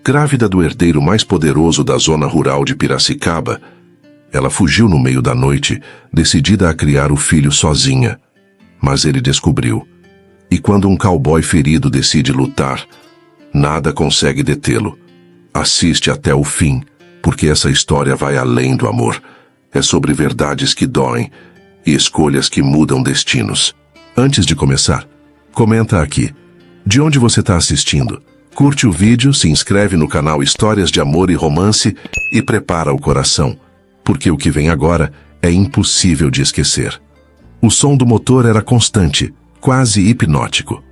Grávida do herdeiro mais poderoso da zona rural de Piracicaba, ela fugiu no meio da noite, decidida a criar o filho sozinha. Mas ele descobriu. E quando um cowboy ferido decide lutar, nada consegue detê-lo. Assiste até o fim, porque essa história vai além do amor. É sobre verdades que doem e escolhas que mudam destinos. Antes de começar, comenta aqui. De onde você está assistindo? Curte o vídeo, se inscreve no canal Histórias de Amor e Romance e prepara o coração, porque o que vem agora é impossível de esquecer. O som do motor era constante, quase hipnótico.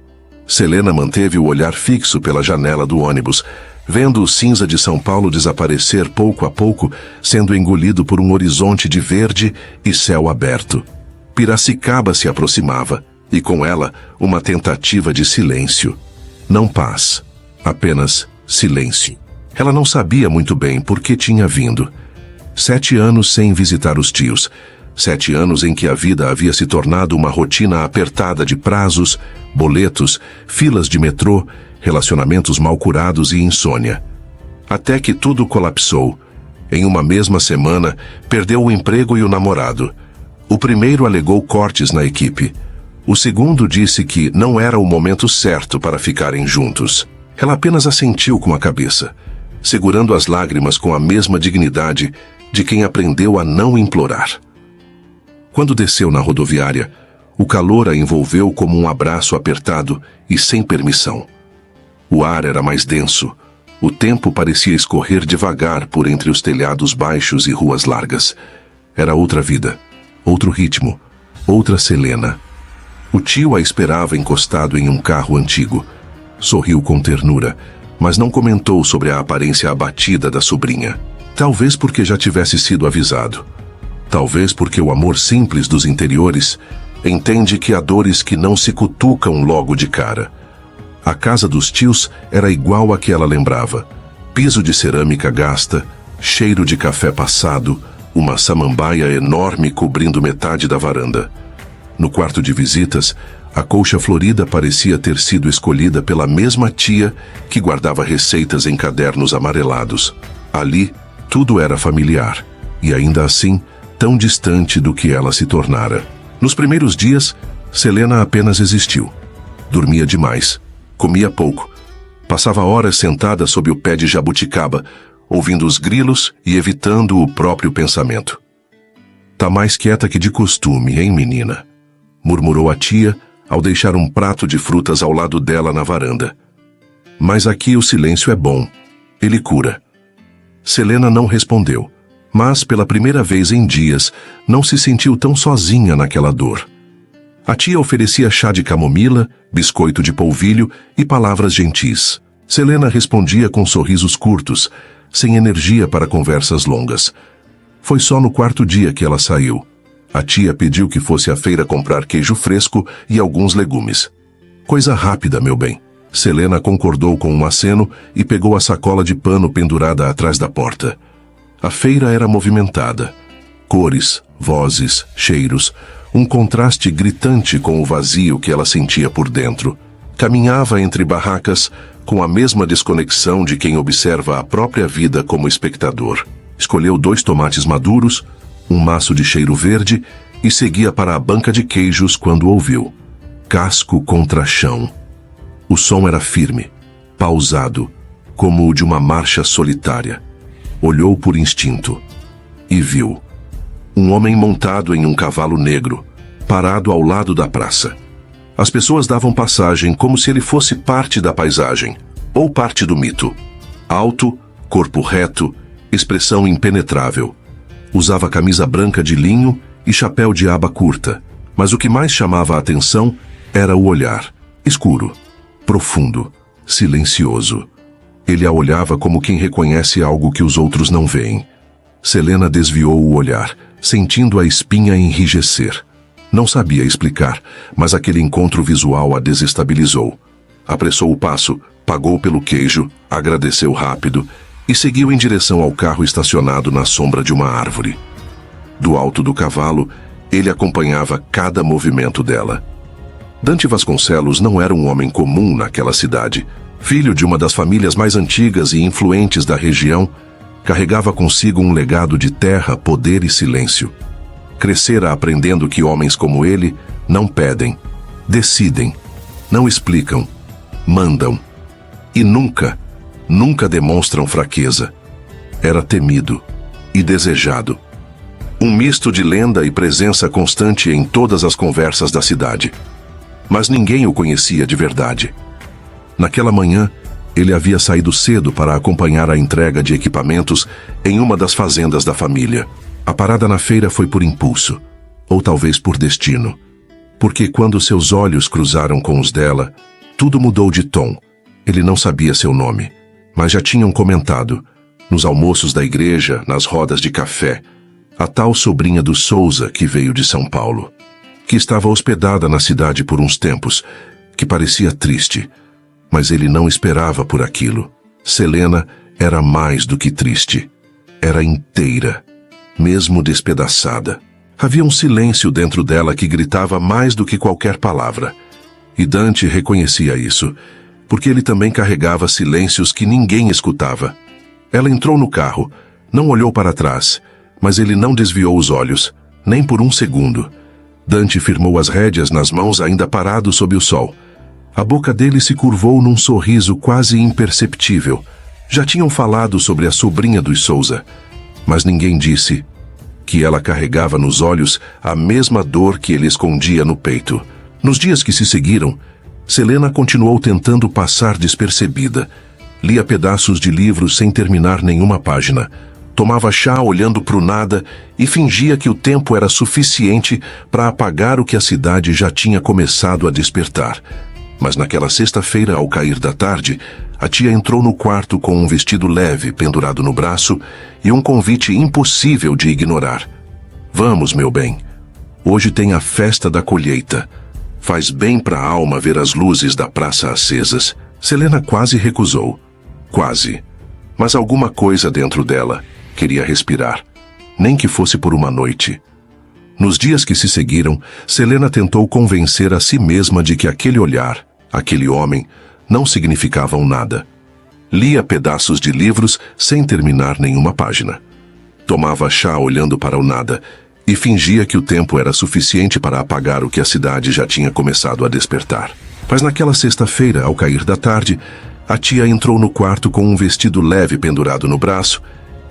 Selena manteve o olhar fixo pela janela do ônibus, vendo o cinza de São Paulo desaparecer pouco a pouco, sendo engolido por um horizonte de verde e céu aberto. Piracicaba se aproximava, e com ela, uma tentativa de silêncio. Não paz, apenas silêncio. Ela não sabia muito bem por que tinha vindo. 7 anos sem visitar os tios. 7 anos em que a vida havia se tornado uma rotina apertada de prazos, boletos, filas de metrô, relacionamentos mal curados e insônia. Até que tudo colapsou. Em uma mesma semana, perdeu o emprego e o namorado. O primeiro alegou cortes na equipe. O segundo disse que não era o momento certo para ficarem juntos. Ela apenas assentiu com a cabeça, segurando as lágrimas com a mesma dignidade de quem aprendeu a não implorar. Quando desceu na rodoviária, o calor a envolveu como um abraço apertado e sem permissão. O ar era mais denso. O tempo parecia escorrer devagar por entre os telhados baixos e ruas largas. Era outra vida, outro ritmo, outra Selena. O tio a esperava encostado em um carro antigo. Sorriu com ternura, mas não comentou sobre a aparência abatida da sobrinha. Talvez porque já tivesse sido avisado. Talvez porque o amor simples dos interiores entende que há dores que não se cutucam logo de cara. A casa dos tios era igual à que ela lembrava. Piso de cerâmica gasta, cheiro de café passado, uma samambaia enorme cobrindo metade da varanda. No quarto de visitas, a colcha florida parecia ter sido escolhida pela mesma tia que guardava receitas em cadernos amarelados. Ali, tudo era familiar, e ainda assim, tão distante do que ela se tornara. Nos primeiros dias, Selena apenas existiu. Dormia demais, comia pouco, passava horas sentada sob o pé de jabuticaba, ouvindo os grilos e evitando o próprio pensamento. "Tá mais quieta que de costume, hein, menina?", murmurou a tia ao deixar um prato de frutas ao lado dela na varanda. "Mas aqui o silêncio é bom, ele cura." Selena não respondeu, mas pela primeira vez em dias não se sentiu tão sozinha naquela dor. A tia oferecia chá de camomila, biscoito de polvilho e palavras gentis. Selena respondia com sorrisos curtos, sem energia para conversas longas. Foi só no 4º dia que ela saiu. A tia pediu que fosse à feira comprar queijo fresco e alguns legumes. "Coisa rápida, meu bem." Selena concordou com um aceno e pegou a sacola de pano pendurada atrás da porta. A feira era movimentada. Cores, vozes, cheiros, um contraste gritante com o vazio que ela sentia por dentro. Caminhava entre barracas com a mesma desconexão de quem observa a própria vida como espectador. Escolheu 2 tomates maduros, um maço de cheiro verde e seguia para a banca de queijos quando ouviu. Casco contra chão. O som era firme, pausado, como o de uma marcha solitária. Olhou por instinto e viu um homem montado em um cavalo negro, parado ao lado da praça. As pessoas davam passagem como se ele fosse parte da paisagem, ou parte do mito. Alto, corpo reto, expressão impenetrável. Usava camisa branca de linho e chapéu de aba curta, mas o que mais chamava a atenção era o olhar, escuro, profundo, silencioso. Ele a olhava como quem reconhece algo que os outros não veem. Selena desviou o olhar, sentindo a espinha enrijecer. Não sabia explicar, mas aquele encontro visual a desestabilizou. Apressou o passo, pagou pelo queijo, agradeceu rápido e seguiu em direção ao carro estacionado na sombra de uma árvore. Do alto do cavalo, ele acompanhava cada movimento dela. Dante Vasconcelos não era um homem comum naquela cidade. Filho de uma das famílias mais antigas e influentes da região, carregava consigo um legado de terra, poder e silêncio. Crescera aprendendo que homens como ele não pedem, decidem, não explicam, mandam. E nunca demonstram fraqueza. Era temido e desejado. Um misto de lenda e presença constante em todas as conversas da cidade. Mas ninguém o conhecia de verdade. Naquela manhã, ele havia saído cedo para acompanhar a entrega de equipamentos em uma das fazendas da família. A parada na feira foi por impulso, ou talvez por destino. Porque quando seus olhos cruzaram com os dela, tudo mudou de tom. Ele não sabia seu nome, mas já tinham comentado, nos almoços da igreja, nas rodas de café, a tal sobrinha do Souza que veio de São Paulo, que estava hospedada na cidade por uns tempos, que parecia triste, mas ele não esperava por aquilo. Selena era mais do que triste. Era inteira, mesmo despedaçada. Havia um silêncio dentro dela que gritava mais do que qualquer palavra. E Dante reconhecia isso, porque ele também carregava silêncios que ninguém escutava. Ela entrou no carro, não olhou para trás, mas ele não desviou os olhos, nem por um segundo. Dante firmou as rédeas nas mãos ainda parado sob o sol. A boca dele se curvou num sorriso quase imperceptível. Já tinham falado sobre a sobrinha dos Souza, mas ninguém disse que ela carregava nos olhos a mesma dor que ele escondia no peito. Nos dias que se seguiram, Selena continuou tentando passar despercebida. Lia pedaços de livros sem terminar nenhuma página. Tomava chá olhando para o nada e fingia que o tempo era suficiente para apagar o que a cidade já tinha começado a despertar. Mas naquela sexta-feira, ao cair da tarde, a tia entrou no quarto com um vestido leve pendurado no braço e um convite impossível de ignorar. Vamos, meu bem. Hoje tem a festa da colheita. Faz bem para a alma ver as luzes da praça acesas. Selena quase recusou. Quase. Mas alguma coisa dentro dela queria respirar, nem que fosse por uma noite. Nos dias que se seguiram, Selena tentou convencer a si mesma de que aquele olhar, aquele homem, não significavam nada. Lia pedaços de livros sem terminar nenhuma página. Tomava chá olhando para o nada e fingia que o tempo era suficiente para apagar o que a cidade já tinha começado a despertar. Mas naquela sexta-feira, ao cair da tarde, a tia entrou no quarto com um vestido leve pendurado no braço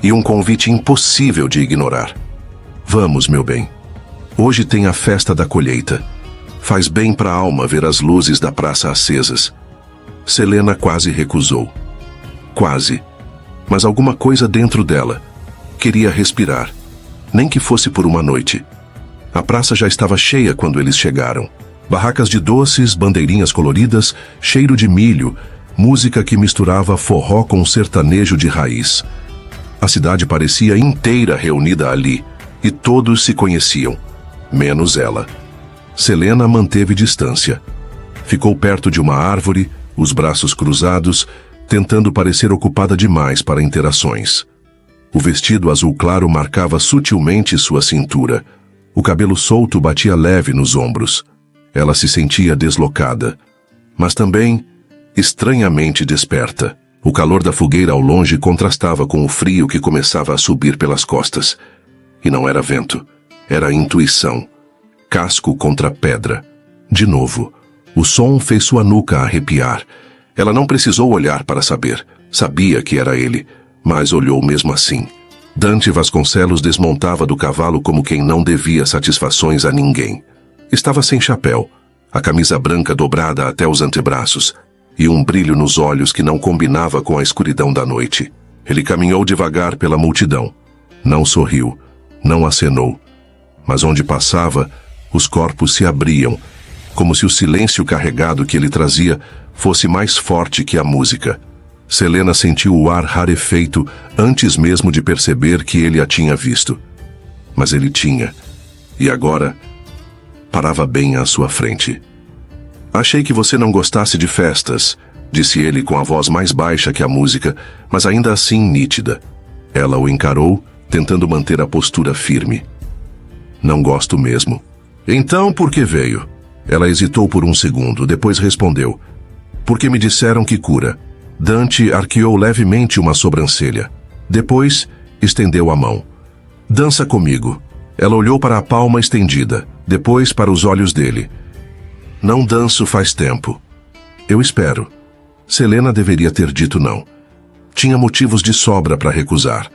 e um convite impossível de ignorar. Vamos, meu bem. Hoje tem a festa da colheita. Faz bem para a alma ver as luzes da praça acesas. Selena quase recusou. Quase. Mas alguma coisa dentro dela queria respirar, nem que fosse por uma noite. A praça já estava cheia quando eles chegaram. Barracas de doces, bandeirinhas coloridas, cheiro de milho, música que misturava forró com sertanejo de raiz. A cidade parecia inteira reunida ali, e todos se conheciam, menos ela. Selena manteve distância. Ficou perto de uma árvore, os braços cruzados, tentando parecer ocupada demais para interações. O vestido azul claro marcava sutilmente sua cintura. O cabelo solto batia leve nos ombros. Ela se sentia deslocada, mas também estranhamente desperta. O calor da fogueira ao longe contrastava com o frio que começava a subir pelas costas. E não era vento, era intuição. Casco contra pedra. De novo, o som fez sua nuca arrepiar. Ela não precisou olhar para saber. Sabia que era ele, mas olhou mesmo assim. Dante Vasconcelos desmontava do cavalo como quem não devia satisfações a ninguém. Estava sem chapéu, a camisa branca dobrada até os antebraços, e um brilho nos olhos que não combinava com a escuridão da noite. Ele caminhou devagar pela multidão. Não sorriu, não acenou. Mas onde passava, os corpos se abriam, como se o silêncio carregado que ele trazia fosse mais forte que a música. Selena sentiu o ar rarefeito antes mesmo de perceber que ele a tinha visto. Mas ele tinha, e agora parava bem à sua frente. Achei que você não gostasse de festas, disse ele com a voz mais baixa que a música, mas ainda assim nítida. Ela o encarou, tentando manter a postura firme. Não gosto mesmo. Então por que veio? Ela hesitou por um segundo, depois respondeu. Porque me disseram que cura. Dante arqueou levemente uma sobrancelha. Depois, estendeu a mão. Dança comigo. Ela olhou para a palma estendida, depois para os olhos dele. Não danço faz tempo. Eu espero. Selena deveria ter dito não. Tinha motivos de sobra para recusar,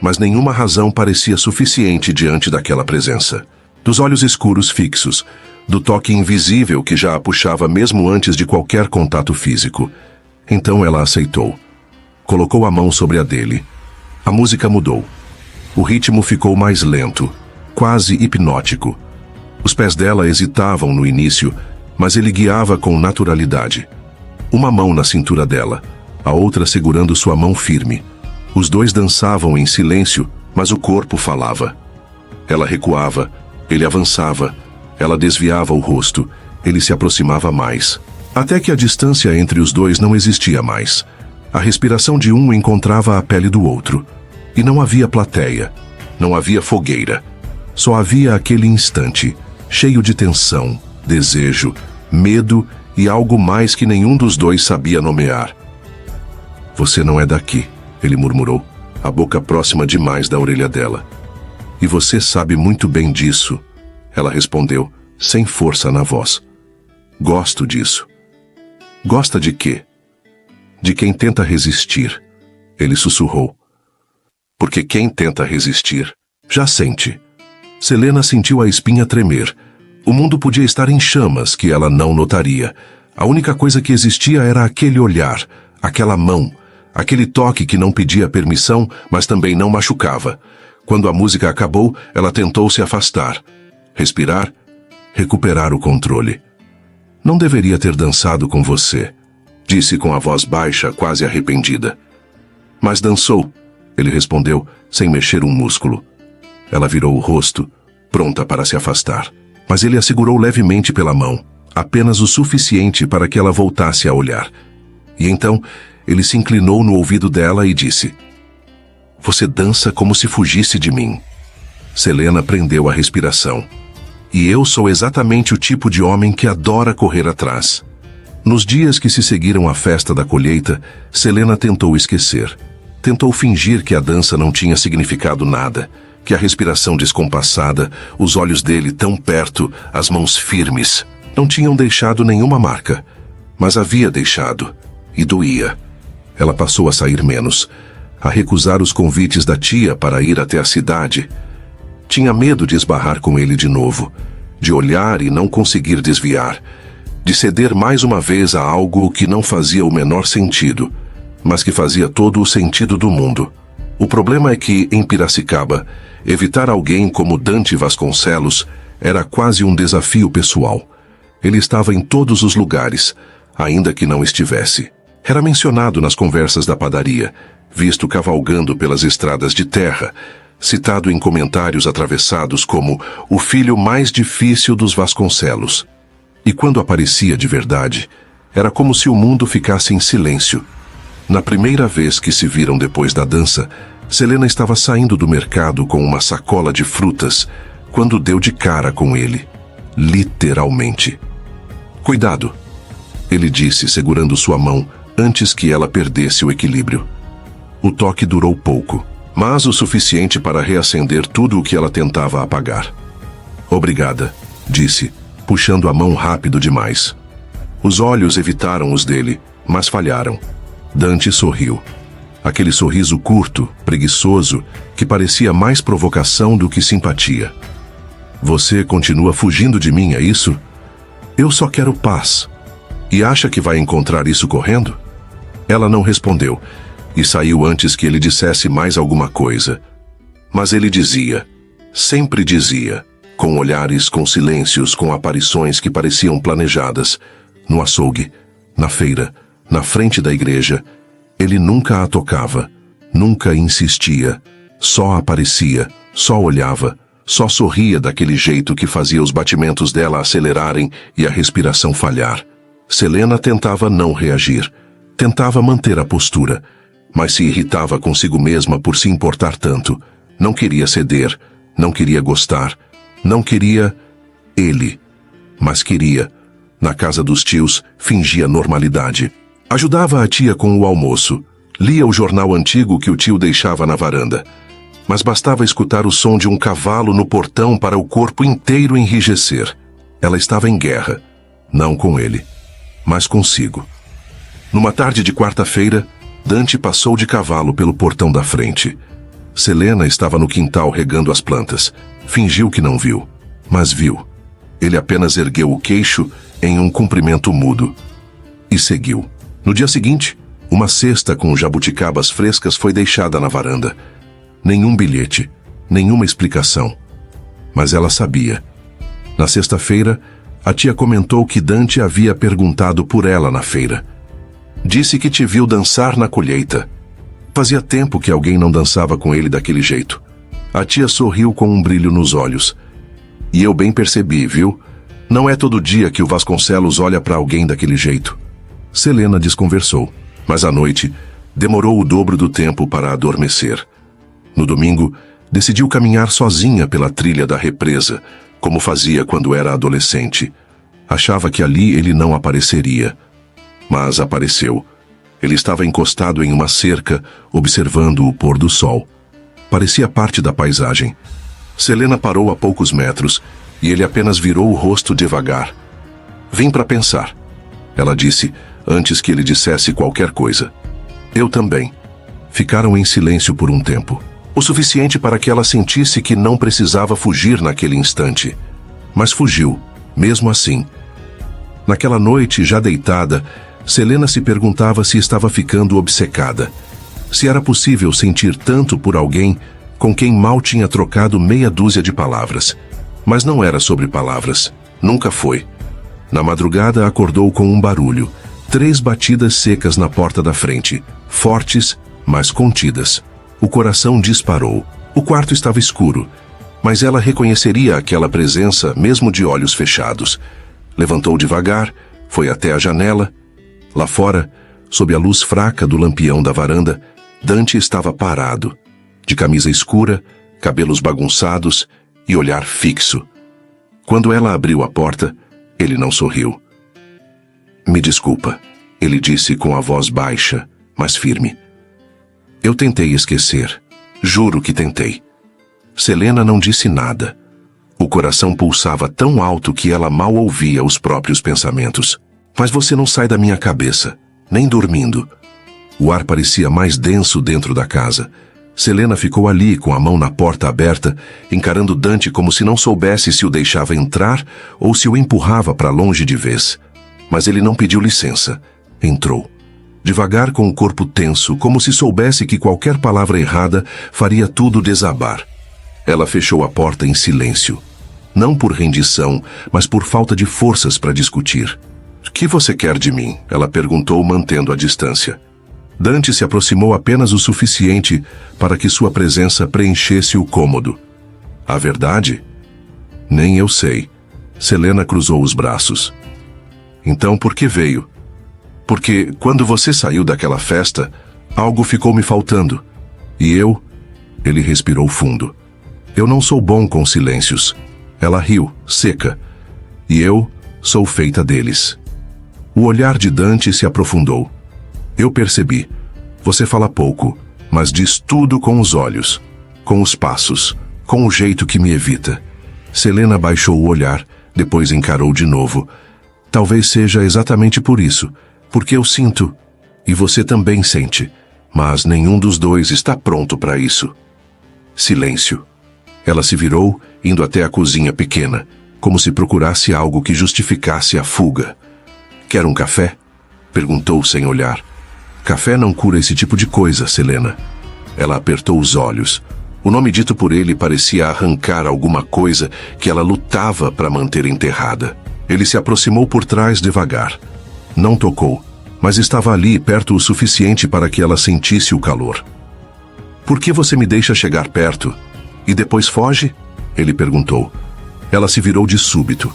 mas nenhuma razão parecia suficiente diante daquela presença. Dos olhos escuros fixos, do toque invisível que já a puxava mesmo antes de qualquer contato físico. Então ela aceitou. Colocou a mão sobre a dele. A música mudou. O ritmo ficou mais lento, quase hipnótico. Os pés dela hesitavam no início, mas ele guiava com naturalidade. Uma mão na cintura dela, a outra segurando sua mão firme. Os dois dançavam em silêncio, mas o corpo falava. Ela recuava, ele avançava, ela desviava o rosto, ele se aproximava mais. Até que a distância entre os dois não existia mais. A respiração de um encontrava a pele do outro. E não havia plateia, não havia fogueira. Só havia aquele instante, cheio de tensão, desejo, medo e algo mais que nenhum dos dois sabia nomear. Você não é daqui, ele murmurou, a boca próxima demais da orelha dela. E você sabe muito bem disso, ela respondeu, sem força na voz. Gosto disso. Gosta de quê? De quem tenta resistir, ele sussurrou. Porque quem tenta resistir, já sente. Selena sentiu a espinha tremer. O mundo podia estar em chamas que ela não notaria. A única coisa que existia era aquele olhar, aquela mão, aquele toque que não pedia permissão, mas também não machucava. Quando a música acabou, ela tentou se afastar. Respirar, recuperar o controle. Não deveria ter dançado com você, disse com a voz baixa, quase arrependida. Mas dançou, ele respondeu, sem mexer um músculo. Ela virou o rosto, pronta para se afastar. Mas ele a segurou levemente pela mão, apenas o suficiente para que ela voltasse a olhar. E então, ele se inclinou no ouvido dela e disse: Você dança como se fugisse de mim. Selena prendeu a respiração. E eu sou exatamente o tipo de homem que adora correr atrás. Nos dias que se seguiram à festa da colheita, Selena tentou esquecer. Tentou fingir que a dança não tinha significado nada, que a respiração descompassada, os olhos dele tão perto, as mãos firmes, não tinham deixado nenhuma marca. Mas havia deixado, e doía. Ela passou a sair menos, a recusar os convites da tia para ir até a cidade. Tinha medo de esbarrar com ele de novo, de olhar e não conseguir desviar, de ceder mais uma vez a algo que não fazia o menor sentido, mas que fazia todo o sentido do mundo. O problema é que, em Piracicaba, evitar alguém como Dante Vasconcelos era quase um desafio pessoal. Ele estava em todos os lugares, ainda que não estivesse. Era mencionado nas conversas da padaria, visto cavalgando pelas estradas de terra, citado em comentários atravessados como o filho mais difícil dos Vasconcelos. E quando aparecia de verdade, era como se o mundo ficasse em silêncio. Na primeira vez que se viram depois da dança, Selena estava saindo do mercado com uma sacola de frutas, quando deu de cara com ele. Literalmente. Cuidado, ele disse, segurando sua mão, antes que ela perdesse o equilíbrio. O toque durou pouco, mas o suficiente para reacender tudo o que ela tentava apagar. Obrigada, disse, puxando a mão rápido demais. Os olhos evitaram os dele, mas falharam. Dante sorriu. Aquele sorriso curto, preguiçoso, que parecia mais provocação do que simpatia. Você continua fugindo de mim, é isso? Eu só quero paz. E acha que vai encontrar isso correndo? Ela não respondeu, e saiu antes que ele dissesse mais alguma coisa. Mas ele dizia, sempre dizia, com olhares, com silêncios, com aparições que pareciam planejadas, no açougue, na feira, na frente da igreja. Ele nunca a tocava, nunca insistia, só aparecia, só olhava, só sorria daquele jeito que fazia os batimentos dela acelerarem e a respiração falhar. Selena tentava não reagir, tentava manter a postura, mas se irritava consigo mesma por se importar tanto. Não queria ceder, não queria gostar, não queria ele, mas queria. Na casa dos tios, fingia normalidade. Ajudava a tia com o almoço. Lia o jornal antigo que o tio deixava na varanda. Mas bastava escutar o som de um cavalo no portão para o corpo inteiro enrijecer. Ela estava em guerra. Não com ele, mas consigo. Numa tarde de quarta-feira, Dante passou de cavalo pelo portão da frente. Selena estava no quintal regando as plantas. Fingiu que não viu, mas viu. Ele apenas ergueu o queixo em um cumprimento mudo. E seguiu. No dia seguinte, uma cesta com jabuticabas frescas foi deixada na varanda. Nenhum bilhete, nenhuma explicação. Mas ela sabia. Na sexta-feira, a tia comentou que Dante havia perguntado por ela na feira. Disse que te viu dançar na colheita. Fazia tempo que alguém não dançava com ele daquele jeito. A tia sorriu com um brilho nos olhos. E eu bem percebi, viu? Não é todo dia que o Vasconcelos olha para alguém daquele jeito. Selena desconversou, mas à noite demorou o dobro do tempo para adormecer. No domingo, decidiu caminhar sozinha pela trilha da represa, como fazia quando era adolescente. Achava que ali ele não apareceria. Mas apareceu. Ele estava encostado em uma cerca, observando o pôr do sol. Parecia parte da paisagem. Selena parou a poucos metros e ele apenas virou o rosto devagar. Vim para pensar, ela disse antes que ele dissesse qualquer coisa. Eu também. Ficaram em silêncio por um tempo. O suficiente para que ela sentisse que não precisava fugir naquele instante. Mas fugiu, mesmo assim. Naquela noite, já deitada, Selena se perguntava se estava ficando obcecada. Se era possível sentir tanto por alguém com quem mal tinha trocado meia dúzia de palavras. Mas não era sobre palavras. Nunca foi. Na madrugada, acordou com um barulho. 3 batidas secas na porta da frente. Fortes, mas contidas. O coração disparou. O quarto estava escuro, mas ela reconheceria aquela presença mesmo de olhos fechados. Levantou devagar, foi até a janela. Lá fora, sob a luz fraca do lampião da varanda, Dante estava parado, de camisa escura, cabelos bagunçados e olhar fixo. Quando ela abriu a porta, ele não sorriu. Me desculpa, ele disse com a voz baixa, mas firme. Eu tentei esquecer. Juro que tentei. Selena não disse nada. O coração pulsava tão alto que ela mal ouvia os próprios pensamentos. Mas você não sai da minha cabeça, nem dormindo. O ar parecia mais denso dentro da casa. Selena ficou ali com a mão na porta aberta, encarando Dante como se não soubesse se o deixava entrar ou se o empurrava para longe de vez. Mas ele não pediu licença. Entrou. Devagar, com o corpo tenso, como se soubesse que qualquer palavra errada faria tudo desabar. Ela fechou a porta em silêncio. Não por rendição, mas por falta de forças para discutir. O que você quer de mim? Ela perguntou, mantendo a distância. Dante se aproximou apenas o suficiente para que sua presença preenchesse o cômodo. A verdade? Nem eu sei. Selena cruzou os braços. Então por que veio? Porque, quando você saiu daquela festa, algo ficou me faltando. E eu... Ele respirou fundo. Eu não sou bom com silêncios. Ela riu, seca. E eu sou feita deles. O olhar de Dante se aprofundou. Eu percebi. Você fala pouco, mas diz tudo com os olhos, com os passos, com o jeito que me evita. Selena baixou o olhar, depois encarou de novo. Talvez seja exatamente por isso. Porque eu sinto, e você também sente, mas nenhum dos dois está pronto para isso. Silêncio. Ela se virou, indo até a cozinha pequena, como se procurasse algo que justificasse a fuga. Quer um café? Perguntou sem olhar. Café não cura esse tipo de coisa, Selena. Ela apertou os olhos. O nome dito por ele parecia arrancar alguma coisa que ela lutava para manter enterrada. Ele se aproximou por trás devagar. Não tocou, mas estava ali perto o suficiente para que ela sentisse o calor. Por que você me deixa chegar perto? E depois foge? Ele perguntou. Ela se virou de súbito.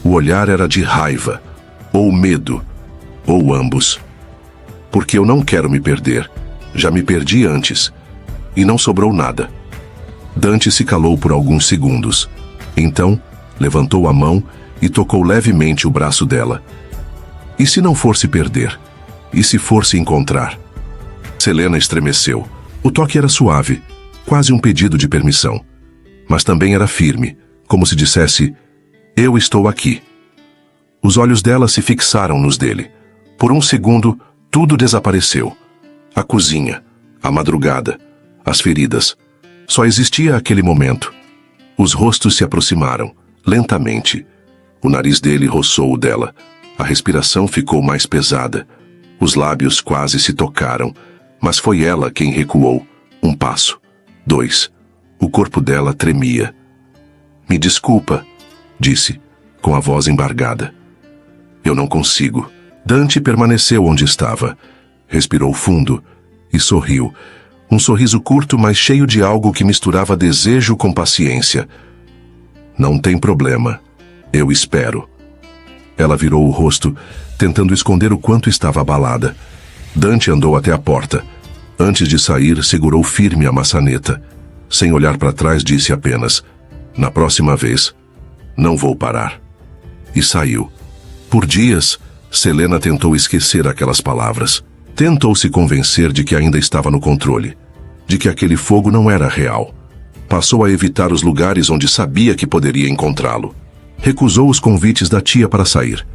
O olhar era de raiva, ou medo, ou ambos. Porque eu não quero me perder. Já me perdi antes. E não sobrou nada. Dante se calou por alguns segundos. Então, levantou a mão e tocou levemente o braço dela. E se não for se perder? E se for se encontrar? Selena estremeceu. O toque era suave, quase um pedido de permissão. Mas também era firme, como se dissesse: eu estou aqui. Os olhos dela se fixaram nos dele. Por um segundo, tudo desapareceu. A cozinha, a madrugada, as feridas. Só existia aquele momento. Os rostos se aproximaram, lentamente. O nariz dele roçou o dela. A respiração ficou mais pesada. Os lábios quase se tocaram, mas foi ela quem recuou. Um passo. 2. O corpo dela tremia. Me desculpa, disse, com a voz embargada. Eu não consigo. Dante permaneceu onde estava. Respirou fundo e sorriu. Um sorriso curto, mas cheio de algo que misturava desejo com paciência. Não tem problema. Eu espero. Ela virou o rosto, tentando esconder o quanto estava abalada. Dante andou até a porta. Antes de sair, segurou firme a maçaneta. Sem olhar para trás, disse apenas: na próxima vez, não vou parar. E saiu. Por dias, Selena tentou esquecer aquelas palavras. Tentou se convencer de que ainda estava no controle, de que aquele fogo não era real. Passou a evitar os lugares onde sabia que poderia encontrá-lo. Recusou os convites da tia para sair.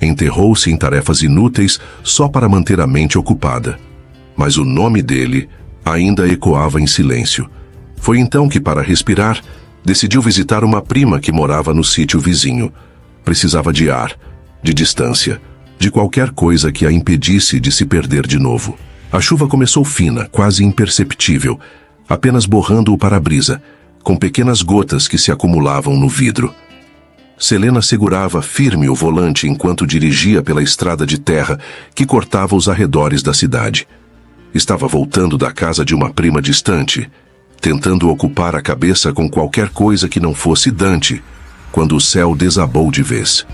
Enterrou-se em tarefas inúteis só para manter a mente ocupada. Mas o nome dele ainda ecoava em silêncio. Foi então que, para respirar, decidiu visitar uma prima que morava no sítio vizinho. Precisava de ar, de distância, de qualquer coisa que a impedisse de se perder de novo. A chuva começou fina, quase imperceptível, apenas borrando o para-brisa, com pequenas gotas que se acumulavam no vidro. Selena segurava firme o volante enquanto dirigia pela estrada de terra que cortava os arredores da cidade. Estava voltando da casa de uma prima distante, tentando ocupar a cabeça com qualquer coisa que não fosse Dante, quando o céu desabou de vez.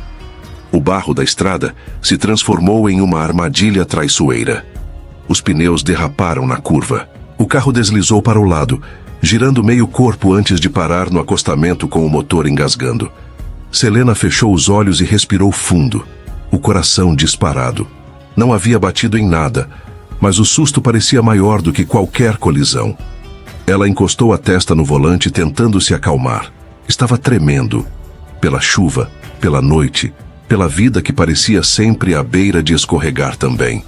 O barro da estrada se transformou em uma armadilha traiçoeira. Os pneus derraparam na curva. O carro deslizou para o lado, girando meio corpo antes de parar no acostamento com o motor engasgando. Selena fechou os olhos e respirou fundo, o coração disparado. Não havia batido em nada, mas o susto parecia maior do que qualquer colisão. Ela encostou a testa no volante tentando se acalmar. Estava tremendo, pela chuva, pela noite, pela vida que parecia sempre à beira de escorregar também.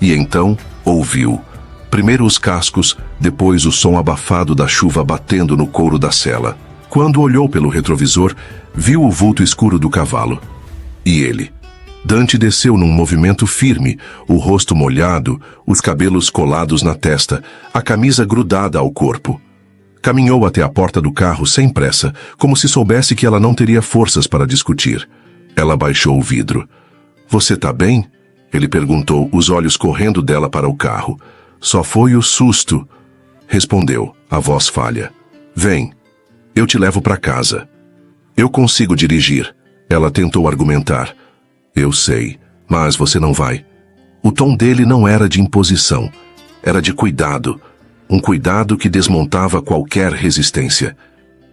E então, ouviu. Primeiro os cascos, depois o som abafado da chuva batendo no couro da sela. Quando olhou pelo retrovisor, viu o vulto escuro do cavalo. E ele. Dante desceu num movimento firme, o rosto molhado, os cabelos colados na testa, a camisa grudada ao corpo. Caminhou até a porta do carro sem pressa, como se soubesse que ela não teria forças para discutir. Ela baixou o vidro. Você tá bem? Ele perguntou, os olhos correndo dela para o carro. Só foi o susto. Respondeu, a voz falha. Vem, eu te levo para casa. Eu consigo dirigir. Ela tentou argumentar. Eu sei, mas você não vai. O tom dele não era de imposição. Era de cuidado. Um cuidado que desmontava qualquer resistência.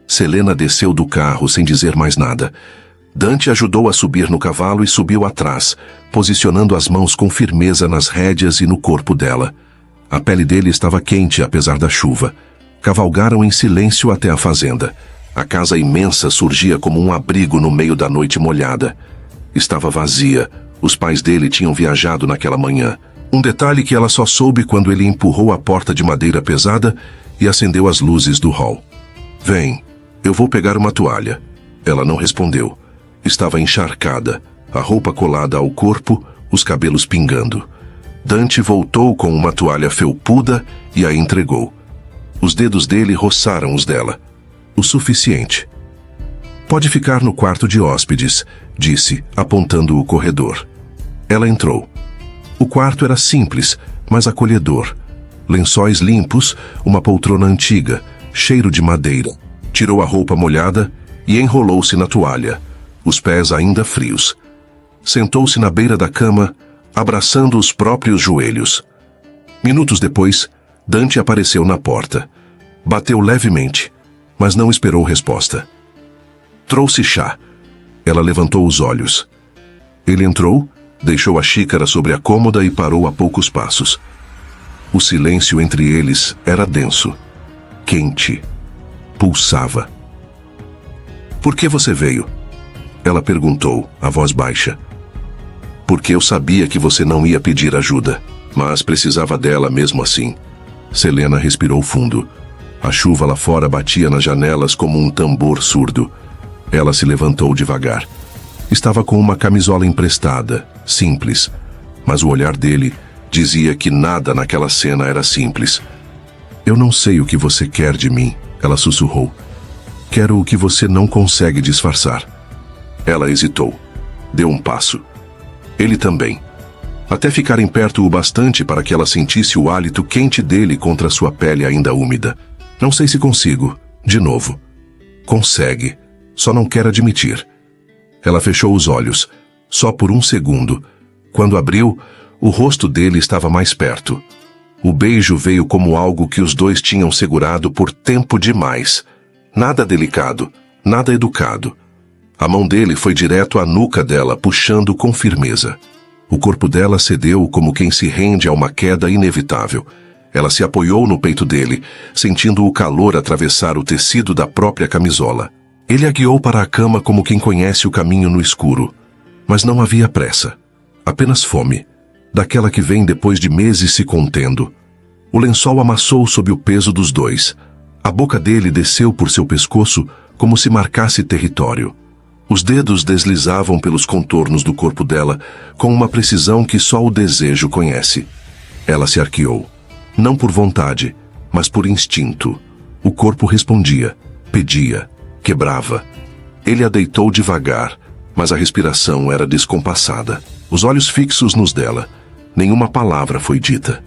Selena desceu do carro sem dizer mais nada. Dante ajudou a subir no cavalo e subiu atrás, posicionando as mãos com firmeza nas rédeas e no corpo dela. A pele dele estava quente apesar da chuva. Cavalgaram em silêncio até a fazenda. A casa imensa surgia como um abrigo no meio da noite molhada. Estava vazia. Os pais dele tinham viajado naquela manhã. Um detalhe que ela só soube quando ele empurrou a porta de madeira pesada e acendeu as luzes do hall. Vem, eu vou pegar uma toalha. Ela não respondeu. Estava encharcada, a roupa colada ao corpo, os cabelos pingando. Dante voltou com uma toalha felpuda e a entregou. Os dedos dele roçaram os dela. O suficiente. Pode ficar no quarto de hóspedes, disse, apontando o corredor. Ela entrou. O quarto era simples, mas acolhedor. Lençóis limpos, uma poltrona antiga, cheiro de madeira. Tirou a roupa molhada e enrolou-se na toalha, os pés ainda frios. Sentou-se na beira da cama, abraçando os próprios joelhos. Minutos depois, Dante apareceu na porta. Bateu levemente, mas não esperou resposta. Trouxe chá. Ela levantou os olhos. Ele entrou, Deixou a xícara sobre a cômoda e parou a poucos passos. O silêncio entre eles era denso, quente, pulsava. "Por que você veio?" Ela perguntou, a voz baixa. "Porque eu sabia que você não ia pedir ajuda, mas precisava dela mesmo assim." Selena respirou fundo. A chuva lá fora batia nas janelas como um tambor surdo. Ela se levantou devagar. Estava com uma camisola emprestada, simples, mas o olhar dele dizia que nada naquela cena era simples. "Eu não sei o que você quer de mim", ela sussurrou. "Quero o que você não consegue disfarçar." Ela hesitou. Deu um passo. Ele também. Até ficarem perto o bastante para que ela sentisse o hálito quente dele contra sua pele ainda úmida. "Não sei se consigo." De novo. "Consegue. Só não quer admitir." Ela fechou os olhos, só por um segundo. Quando abriu, o rosto dele estava mais perto. O beijo veio como algo que os dois tinham segurado por tempo demais. Nada delicado, nada educado. A mão dele foi direto à nuca dela, puxando com firmeza. O corpo dela cedeu como quem se rende a uma queda inevitável. Ela se apoiou no peito dele, sentindo o calor atravessar o tecido da própria camisola. Ele a guiou para a cama como quem conhece o caminho no escuro. Mas não havia pressa. Apenas fome, daquela que vem depois de meses se contendo. O lençol amassou sob o peso dos dois. A boca dele desceu por seu pescoço como se marcasse território. Os dedos deslizavam pelos contornos do corpo dela com uma precisão que só o desejo conhece. Ela se arqueou. Não por vontade, mas por instinto. O corpo respondia, pedia, quebrava. Ele a deitou devagar, mas a respiração era descompassada. Os olhos fixos nos dela. Nenhuma palavra foi dita.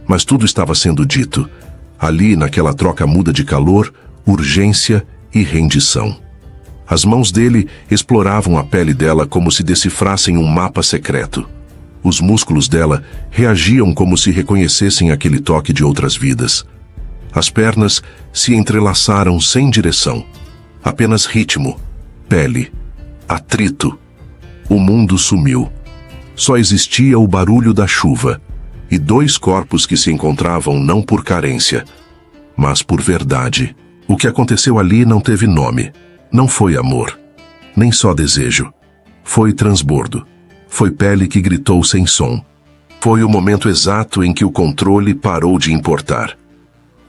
Mas tudo estava sendo dito. Ali, naquela troca muda de calor, urgência e rendição. As mãos dele exploravam a pele dela como se decifrassem um mapa secreto. Os músculos dela reagiam como se reconhecessem aquele toque de outras vidas. As pernas se entrelaçaram sem direção. Apenas ritmo, pele, atrito. O mundo sumiu. Só existia o barulho da chuva e dois corpos que se encontravam não por carência, mas por verdade. O que aconteceu ali não teve nome. Não foi amor, nem só desejo. Foi transbordo. Foi pele que gritou sem som. Foi o momento exato em que o controle parou de importar.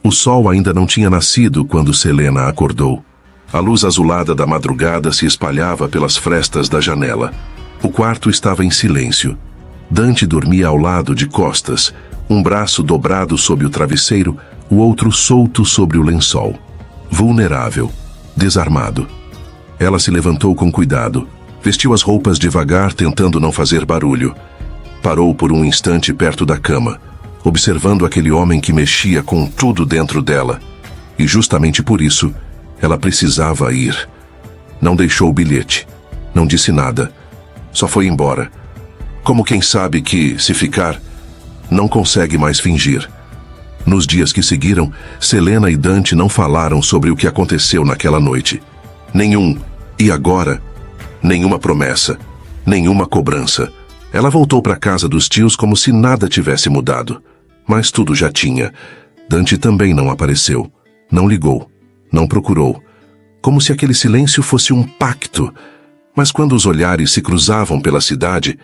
O sol ainda não tinha nascido quando Selena acordou. A luz azulada da madrugada se espalhava pelas frestas da janela. O quarto estava em silêncio. Dante dormia ao lado de costas, um braço dobrado sob o travesseiro, o outro solto sobre o lençol. Vulnerável. Desarmado. Ela se levantou com cuidado, vestiu as roupas devagar, tentando não fazer barulho. Parou por um instante perto da cama, observando aquele homem que mexia com tudo dentro dela. E justamente por isso, ela precisava ir. Não deixou o bilhete, não disse nada, só foi embora. Como quem sabe que, se ficar, não consegue mais fingir. Nos dias que seguiram, Selena e Dante não falaram sobre o que aconteceu naquela noite. Nenhum "e agora?", nenhuma promessa, nenhuma cobrança. Ela voltou para a casa dos tios como se nada tivesse mudado. Mas tudo já tinha. Dante também não apareceu. Não ligou. Não procurou. Como se aquele silêncio fosse um pacto. Mas quando os olhares se cruzavam pela cidade,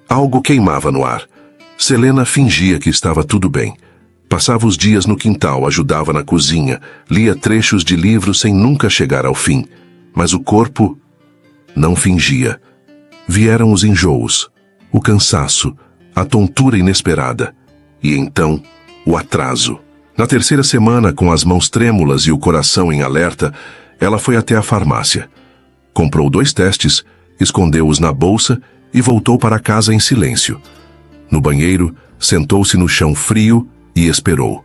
algo queimava no ar. Selena fingia que estava tudo bem. Passava os dias no quintal, ajudava na cozinha, lia trechos de livros sem nunca chegar ao fim. Mas o corpo não fingia. Vieram os enjoos, o cansaço, a tontura inesperada. E então, o atraso. Na terceira semana, com as mãos trêmulas e o coração em alerta, ela foi até a farmácia. Comprou 2 testes, escondeu-os na bolsa e voltou para casa em silêncio. No banheiro, sentou-se no chão frio e esperou.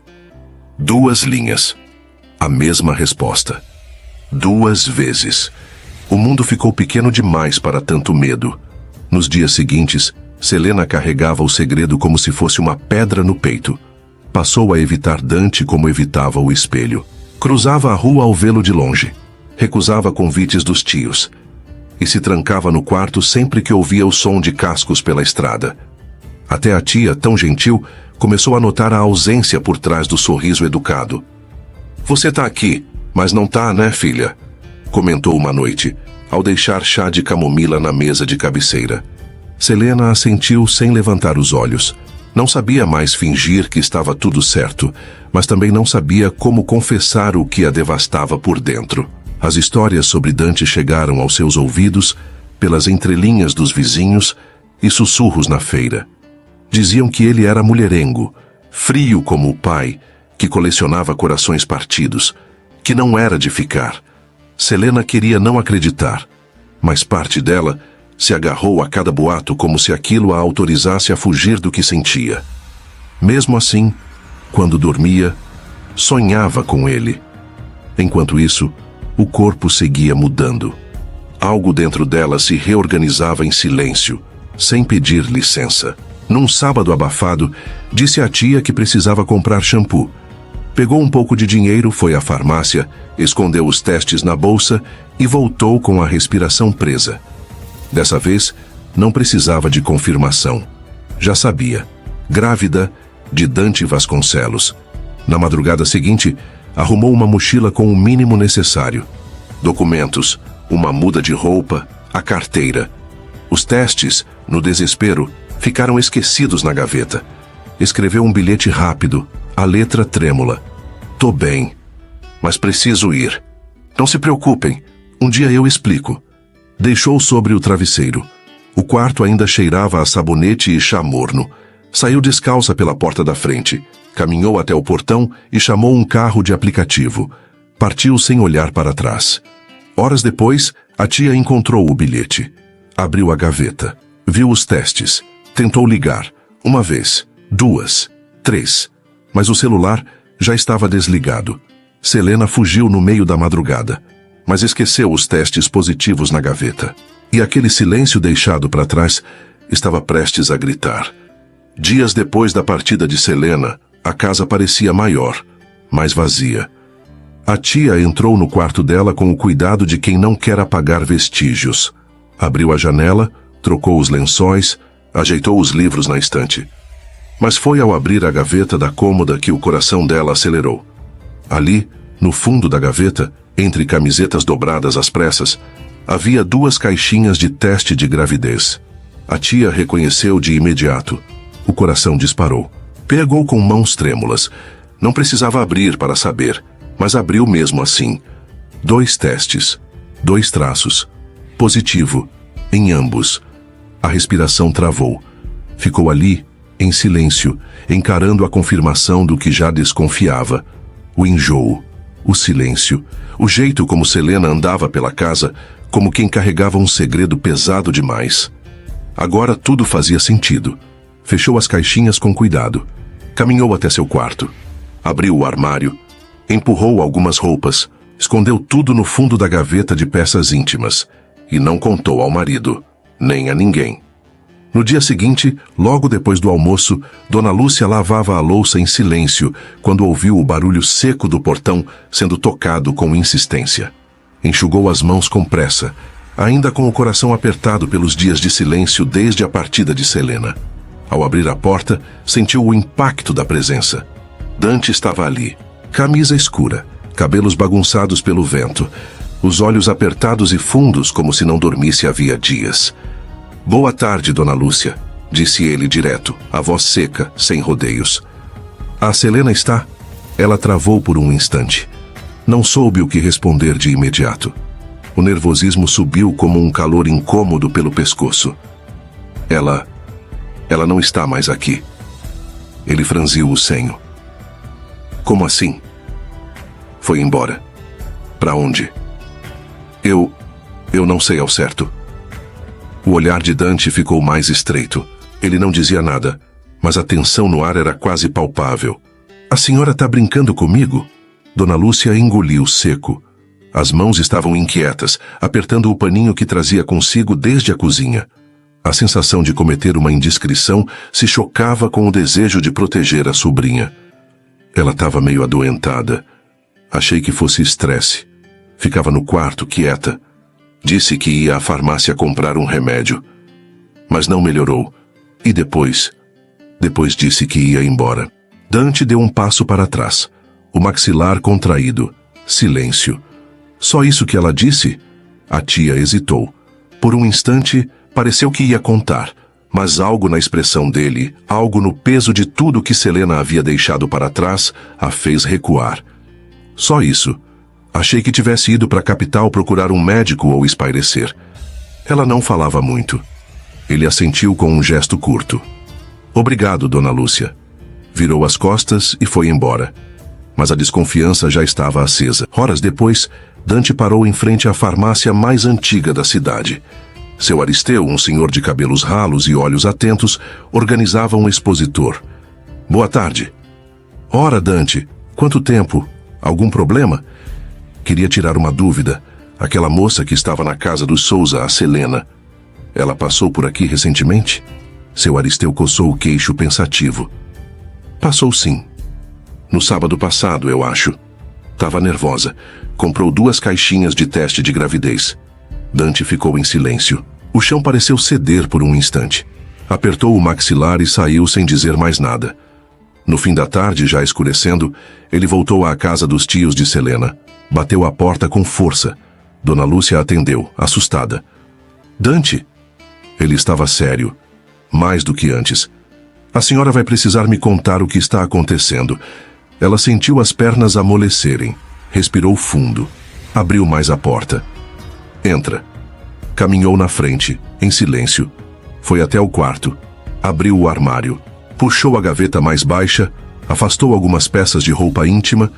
2 linhas. A mesma resposta. 2 vezes. O mundo ficou pequeno demais para tanto medo. Nos dias seguintes, Selena carregava o segredo como se fosse uma pedra no peito. Passou a evitar Dante como evitava o espelho. Cruzava a rua ao vê-lo de longe. Recusava convites dos tios. e se trancava no quarto sempre que ouvia o som de cascos pela estrada. Até a tia, tão gentil, começou a notar a ausência por trás do sorriso educado. "Você tá aqui, mas não tá, né, filha?" comentou uma noite, ao deixar chá de camomila na mesa de cabeceira. Selena assentiu sem levantar os olhos. Não sabia mais fingir que estava tudo certo, mas também não sabia como confessar o que a devastava por dentro. As histórias sobre Dante chegaram aos seus ouvidos pelas entrelinhas dos vizinhos e sussurros na feira. Diziam que ele era mulherengo, frio como o pai, que colecionava corações partidos, que não era de ficar. Selena queria não acreditar, mas parte dela se agarrou a cada boato como se aquilo a autorizasse a fugir do que sentia. Mesmo assim, quando dormia, sonhava com ele. Enquanto isso, o corpo seguia mudando. Algo dentro dela se reorganizava em silêncio, sem pedir licença. Num sábado abafado, disse à tia que precisava comprar shampoo. Pegou um pouco de dinheiro, foi à farmácia, escondeu os testes na bolsa e voltou com a respiração presa. Dessa vez, não precisava de confirmação. Já sabia. Grávida de Dante Vasconcelos. Na madrugada seguinte, arrumou uma mochila com o mínimo necessário. Documentos, uma muda de roupa, a carteira. Os testes, no desespero, ficaram esquecidos na gaveta. Escreveu um bilhete rápido, a letra trêmula. "Tô bem, mas preciso ir. Não se preocupem, um dia eu explico." Deixou sobre o travesseiro. O quarto ainda cheirava a sabonete e chá morno. Saiu descalça pela porta da frente. Caminhou até o portão e chamou um carro de aplicativo. Partiu sem olhar para trás. Horas depois, a tia encontrou o bilhete. Abriu a gaveta. Viu os testes. Tentou ligar. Uma vez, duas, três. Mas o celular já estava desligado. Selena fugiu no meio da madrugada, mas esqueceu os testes positivos na gaveta. E aquele silêncio deixado para trás estava prestes a gritar. Dias depois da partida de Selena, a casa parecia maior, mais vazia. A tia entrou no quarto dela com o cuidado de quem não quer apagar vestígios. Abriu a janela, trocou os lençóis, ajeitou os livros na estante. Mas foi ao abrir a gaveta da cômoda que o coração dela acelerou. Ali, no fundo da gaveta, entre camisetas dobradas às pressas, havia 2 caixinhas de teste de gravidez. A tia reconheceu de imediato. O coração disparou. Pegou com mãos trêmulas. Não precisava abrir para saber, mas abriu mesmo assim. 2 testes, 2 traços. Positivo, em ambos. A respiração travou. Ficou ali, em silêncio, encarando a confirmação do que já desconfiava. O enjoo, o silêncio, o jeito como Selena andava pela casa, como quem carregava um segredo pesado demais. Agora tudo fazia sentido. Fechou as caixinhas com cuidado. Caminhou até seu quarto. Abriu o armário. Empurrou algumas roupas. Escondeu tudo no fundo da gaveta de peças íntimas. E não contou ao marido, nem a ninguém. No dia seguinte, logo depois do almoço, Dona Lúcia lavava a louça em silêncio quando ouviu o barulho seco do portão sendo tocado com insistência. Enxugou as mãos com pressa, ainda com o coração apertado pelos dias de silêncio desde a partida de Selena. Ao abrir a porta, sentiu o impacto da presença. Dante estava ali, camisa escura, cabelos bagunçados pelo vento, os olhos apertados e fundos como se não dormisse havia dias. "Boa tarde, Dona Lúcia", disse ele direto, a voz seca, sem rodeios. "A Selena está?" Ela travou por um instante. Não soube o que responder de imediato. O nervosismo subiu como um calor incômodo pelo pescoço. Ela não está mais aqui." Ele franziu o senho. "Como assim?" "Foi embora." "Para onde?" Eu não sei ao certo." O olhar de Dante ficou mais estreito. Ele não dizia nada, mas a tensão no ar era quase palpável. "A senhora está brincando comigo?" Dona Lúcia engoliu seco. As mãos estavam inquietas, apertando o paninho que trazia consigo desde a cozinha. A sensação de cometer uma indiscrição se chocava com o desejo de proteger a sobrinha. Ela estava meio adoentada. Achei que fosse estresse. Ficava no quarto, quieta. Disse que ia à farmácia comprar um remédio, mas não melhorou. E depois disse que ia embora. Dante deu um passo para trás, o maxilar contraído. Silêncio. Só isso que ela disse? A tia hesitou. Por um instante, pareceu que ia contar, mas algo na expressão dele, algo no peso de tudo que Selena havia deixado para trás, a fez recuar. Só isso. Achei que tivesse ido para a capital procurar um médico ou espairecer. Ela não falava muito. Ele assentiu com um gesto curto. Obrigado, Dona Lúcia. Virou as costas e foi embora. Mas a desconfiança já estava acesa. Horas depois, Dante parou em frente à farmácia mais antiga da cidade. Seu Aristeu, um senhor de cabelos ralos e olhos atentos, organizava um expositor. Boa tarde. Ora, Dante, quanto tempo? Algum problema? Queria tirar uma dúvida. Aquela moça que estava na casa dos Souza, a Selena. Ela passou por aqui recentemente? Seu Aristeu coçou o queixo pensativo. Passou sim. No sábado passado, eu acho. Tava nervosa. Comprou 2 caixinhas de teste de gravidez. Dante ficou em silêncio. O chão pareceu ceder por um instante. Apertou o maxilar e saiu sem dizer mais nada. No fim da tarde, já escurecendo, ele voltou à casa dos tios de Selena. Bateu à porta com força. Dona Lúcia atendeu, assustada. Dante? Ele estava sério. Mais do que antes. A senhora vai precisar me contar o que está acontecendo. Ela sentiu as pernas amolecerem. Respirou fundo. Abriu mais a porta. Entra. Caminhou na frente, em silêncio. Foi até o quarto. Abriu o armário. Puxou a gaveta mais baixa, afastou algumas peças de roupa íntima,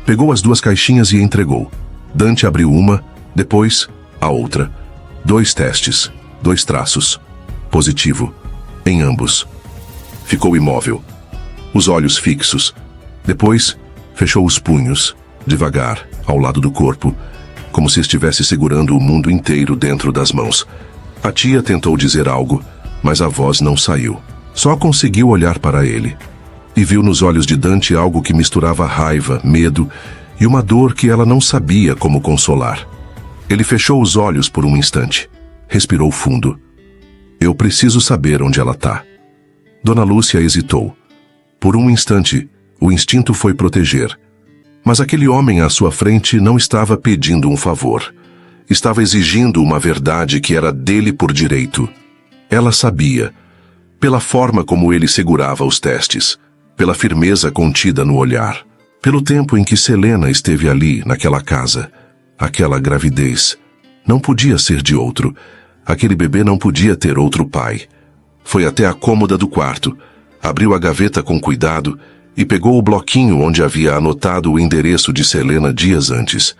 pegou as 2 caixinhas e entregou. Dante abriu uma, depois a outra. 2 testes, 2 traços. Positivo. Em ambos. Ficou imóvel. Os olhos fixos. Depois, fechou os punhos, devagar, ao lado do corpo, como se estivesse segurando o mundo inteiro dentro das mãos. A tia tentou dizer algo, mas a voz não saiu. Só conseguiu olhar para ele. E viu nos olhos de Dante algo que misturava raiva, medo e uma dor que ela não sabia como consolar. Ele fechou os olhos por um instante. Respirou fundo. Eu preciso saber onde ela está. Dona Lúcia hesitou. Por um instante, o instinto foi proteger. Mas aquele homem à sua frente não estava pedindo um favor. Estava exigindo uma verdade que era dele por direito. Ela sabia, pela forma como ele segurava os testes, pela firmeza contida no olhar, pelo tempo em que Selena esteve ali, naquela casa, aquela gravidez. Não podia ser de outro. Aquele bebê não podia ter outro pai. Foi até a cômoda do quarto, abriu a gaveta com cuidado e pegou o bloquinho onde havia anotado o endereço de Selena dias antes.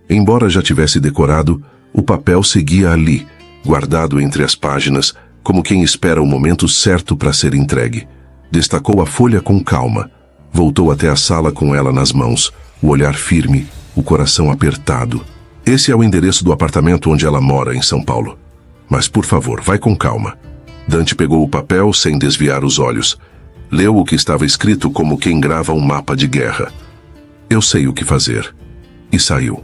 Embora já tivesse decorado, o papel seguia ali, guardado entre as páginas, como quem espera o momento certo para ser entregue. Destacou a folha com calma. Voltou até a sala com ela nas mãos, o olhar firme, o coração apertado. Esse é o endereço do apartamento onde ela mora, em São Paulo. Mas, por favor, vai com calma. Dante pegou o papel sem desviar os olhos. Leu o que estava escrito como quem grava um mapa de guerra. Eu sei o que fazer. E saiu.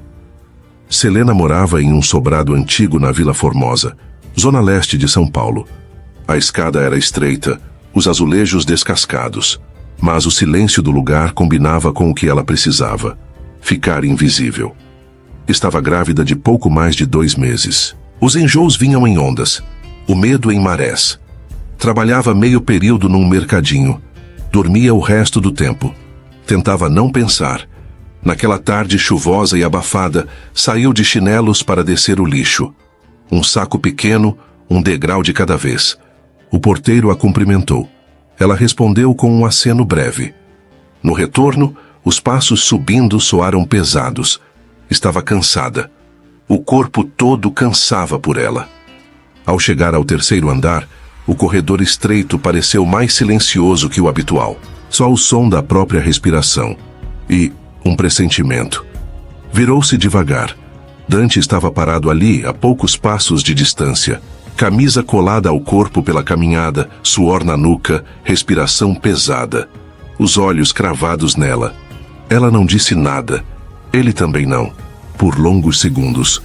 Selena morava em um sobrado antigo na Vila Formosa, zona leste de São Paulo. A escada era estreita, os azulejos descascados, mas o silêncio do lugar combinava com o que ela precisava: ficar invisível. Estava grávida de pouco mais de 2 meses. Os enjoos vinham em ondas, o medo em marés. Trabalhava meio período num mercadinho. Dormia o resto do tempo. Tentava não pensar. Naquela tarde chuvosa e abafada, saiu de chinelos para descer o lixo. Um saco pequeno, um degrau de cada vez. O porteiro a cumprimentou. Ela respondeu com um aceno breve. No retorno, os passos subindo soaram pesados. Estava cansada. O corpo todo cansava por ela. Ao chegar ao 3º andar, o corredor estreito pareceu mais silencioso que o habitual. Só o som da própria respiração. E um pressentimento. Virou-se devagar. Dante estava parado ali, a poucos passos de distância. Camisa colada ao corpo pela caminhada, suor na nuca, respiração pesada. Os olhos cravados nela. Ela não disse nada. Ele também não. Por longos segundos.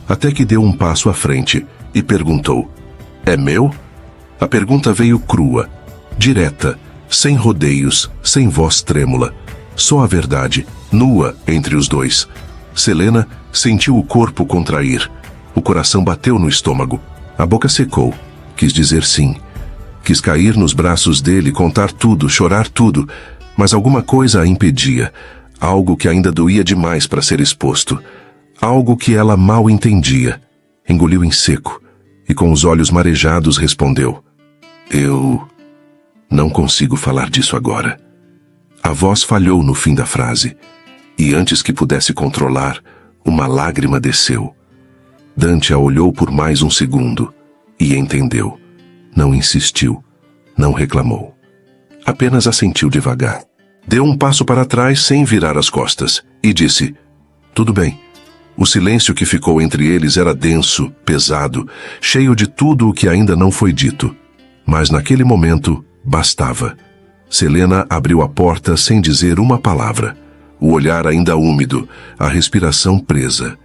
até que deu um passo à frente e perguntou: "É meu?" A pergunta veio crua, direta, sem rodeios, sem voz trêmula. Só a verdade, nua entre os dois. Selena sentiu o corpo contrair. O coração bateu no estômago. A boca secou. Quis dizer sim. Quis cair nos braços dele, contar tudo, chorar tudo. Mas alguma coisa a impedia. Algo que ainda doía demais para ser exposto. Algo que ela mal entendia. Engoliu em seco e com os olhos marejados respondeu: "Eu não consigo falar disso agora." A voz falhou no fim da frase, e antes que pudesse controlar, uma lágrima desceu. Dante a olhou por mais um segundo e entendeu. Não insistiu, não reclamou. Apenas assentiu devagar. Deu um passo para trás sem virar as costas e disse: "Tudo bem." O silêncio que ficou entre eles era denso, pesado, cheio de tudo o que ainda não foi dito. Mas naquele momento, bastava. Selena abriu a porta sem dizer uma palavra. O olhar ainda úmido, a respiração presa.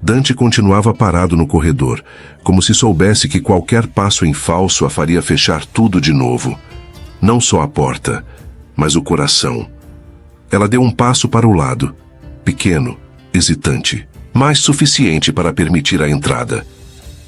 Dante continuava parado no corredor, como se soubesse que qualquer passo em falso a faria fechar tudo de novo. Não só a porta, mas o coração. Ela deu um passo para o lado, pequeno, hesitante, mas suficiente para permitir a entrada.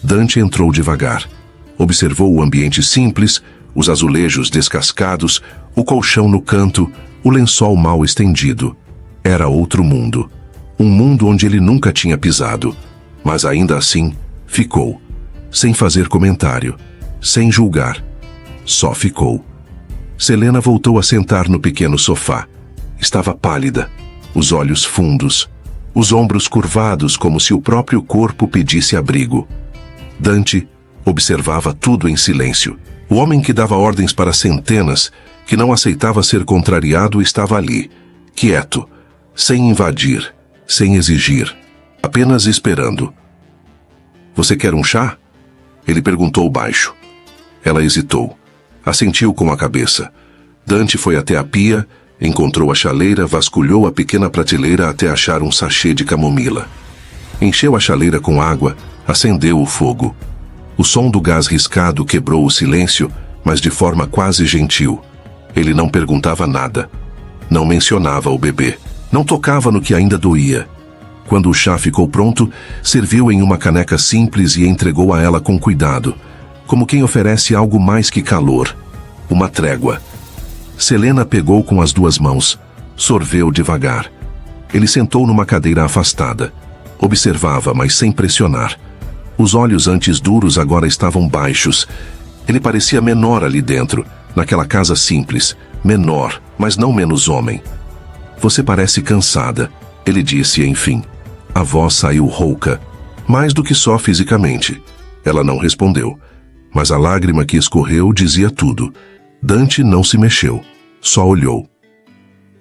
Dante entrou devagar. Observou o ambiente simples, os azulejos descascados, o colchão no canto, o lençol mal estendido. Era outro mundo. Um mundo onde ele nunca tinha pisado. Mas ainda assim, ficou. Sem fazer comentário. Sem julgar. Só ficou. Selena voltou a sentar no pequeno sofá. Estava pálida. Os olhos fundos. Os ombros curvados como se o próprio corpo pedisse abrigo. Dante observava tudo em silêncio. O homem que dava ordens para centenas, que não aceitava ser contrariado, estava ali, quieto, sem invadir, sem exigir, apenas esperando. "Você quer um chá?" Ele perguntou baixo. Ela hesitou. Assentiu com a cabeça. Dante foi até a pia, encontrou a chaleira, vasculhou a pequena prateleira até achar um sachê de camomila. Encheu a chaleira com água, acendeu o fogo. O som do gás riscado quebrou o silêncio, mas de forma quase gentil. Ele não perguntava nada. Não mencionava o bebê. Não tocava no que ainda doía. Quando o chá ficou pronto, serviu em uma caneca simples e entregou a ela com cuidado, como quem oferece algo mais que calor. Uma trégua. Selena pegou com as duas mãos. Sorveu devagar. Ele sentou numa cadeira afastada. Observava, mas sem pressionar. Os olhos antes duros agora estavam baixos. Ele parecia menor ali dentro, naquela casa simples. Menor, mas não menos homem. "Você parece cansada", ele disse enfim. A voz saiu rouca, mais do que só fisicamente. Ela não respondeu, mas a lágrima que escorreu dizia tudo. Dante não se mexeu, só olhou.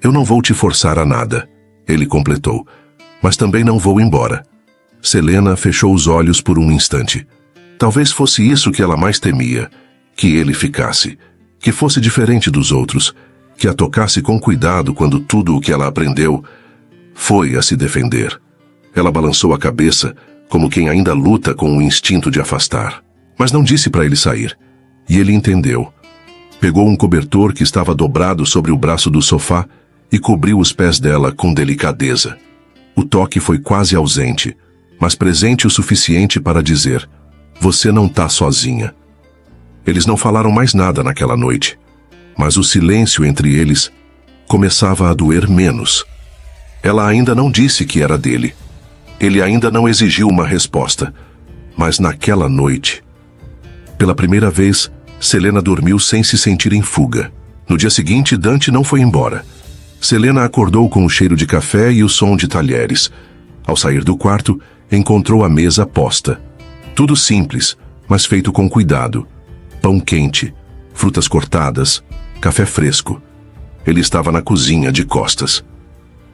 "Eu não vou te forçar a nada", ele completou, "mas também não vou embora." Selena fechou os olhos por um instante. Talvez fosse isso que ela mais temia, que ele ficasse, que fosse diferente dos outros, que a tocasse com cuidado quando tudo o que ela aprendeu foi a se defender. Ela balançou a cabeça, como quem ainda luta com o instinto de afastar. Mas não disse para ele sair. E ele entendeu. Pegou um cobertor que estava dobrado sobre o braço do sofá e cobriu os pés dela com delicadeza. O toque foi quase ausente, mas presente o suficiente para dizer: "Você não tá sozinha." Eles não falaram mais nada naquela noite, mas o silêncio entre eles começava a doer menos. Ela ainda não disse que era dele. Ele ainda não exigiu uma resposta. Mas naquela noite, pela primeira vez, Selena dormiu sem se sentir em fuga. No dia seguinte, Dante não foi embora. Selena acordou com o cheiro de café e o som de talheres. Ao sair do quarto, encontrou a mesa posta. Tudo simples, mas feito com cuidado. Pão quente, frutas cortadas, café fresco. Ele estava na cozinha de costas.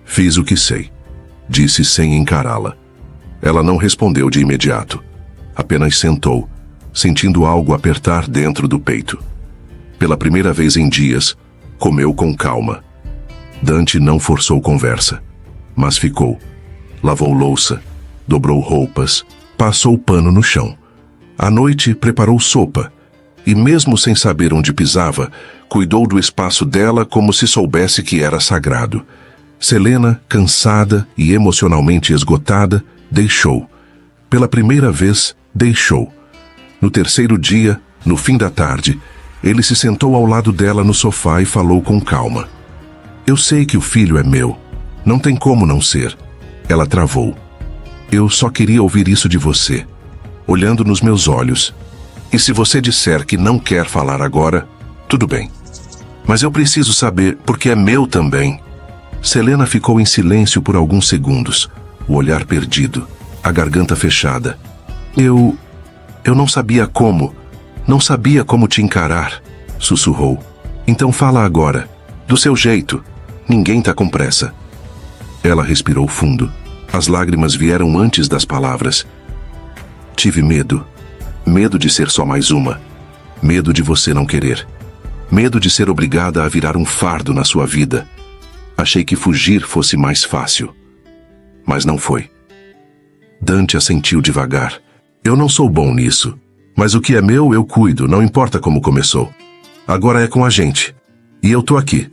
"Fiz o que sei", disse sem encará-la. Ela não respondeu de imediato. Apenas sentou, sentindo algo apertar dentro do peito. Pela primeira vez em dias, comeu com calma. Dante não forçou conversa, mas ficou. Lavou louça, dobrou roupas, passou o pano no chão. À noite, preparou sopa. E mesmo sem saber onde pisava, cuidou do espaço dela como se soubesse que era sagrado. Selena, cansada e emocionalmente esgotada, deixou. Pela primeira vez, deixou. No terceiro dia, no fim da tarde, ele se sentou ao lado dela no sofá e falou com calma. Eu sei que o filho é meu. Não tem como não ser. Ela travou. Eu só queria ouvir isso de você, olhando nos meus olhos. E se você disser que não quer falar agora, tudo bem. Mas eu preciso saber porque é meu também. Selena ficou em silêncio por alguns segundos, o olhar perdido, a garganta fechada. Eu não sabia como. Não sabia como te encarar, sussurrou. Então fala agora, do seu jeito. Ninguém tá com pressa. Ela respirou fundo. As lágrimas vieram antes das palavras. Tive medo. Medo de ser só mais uma. Medo de você não querer. Medo de ser obrigada a virar um fardo na sua vida. Achei que fugir fosse mais fácil. Mas não foi. Dante assentiu devagar. Eu não sou bom nisso. Mas o que é meu, eu cuido, não importa como começou. Agora é com a gente. E eu tô aqui.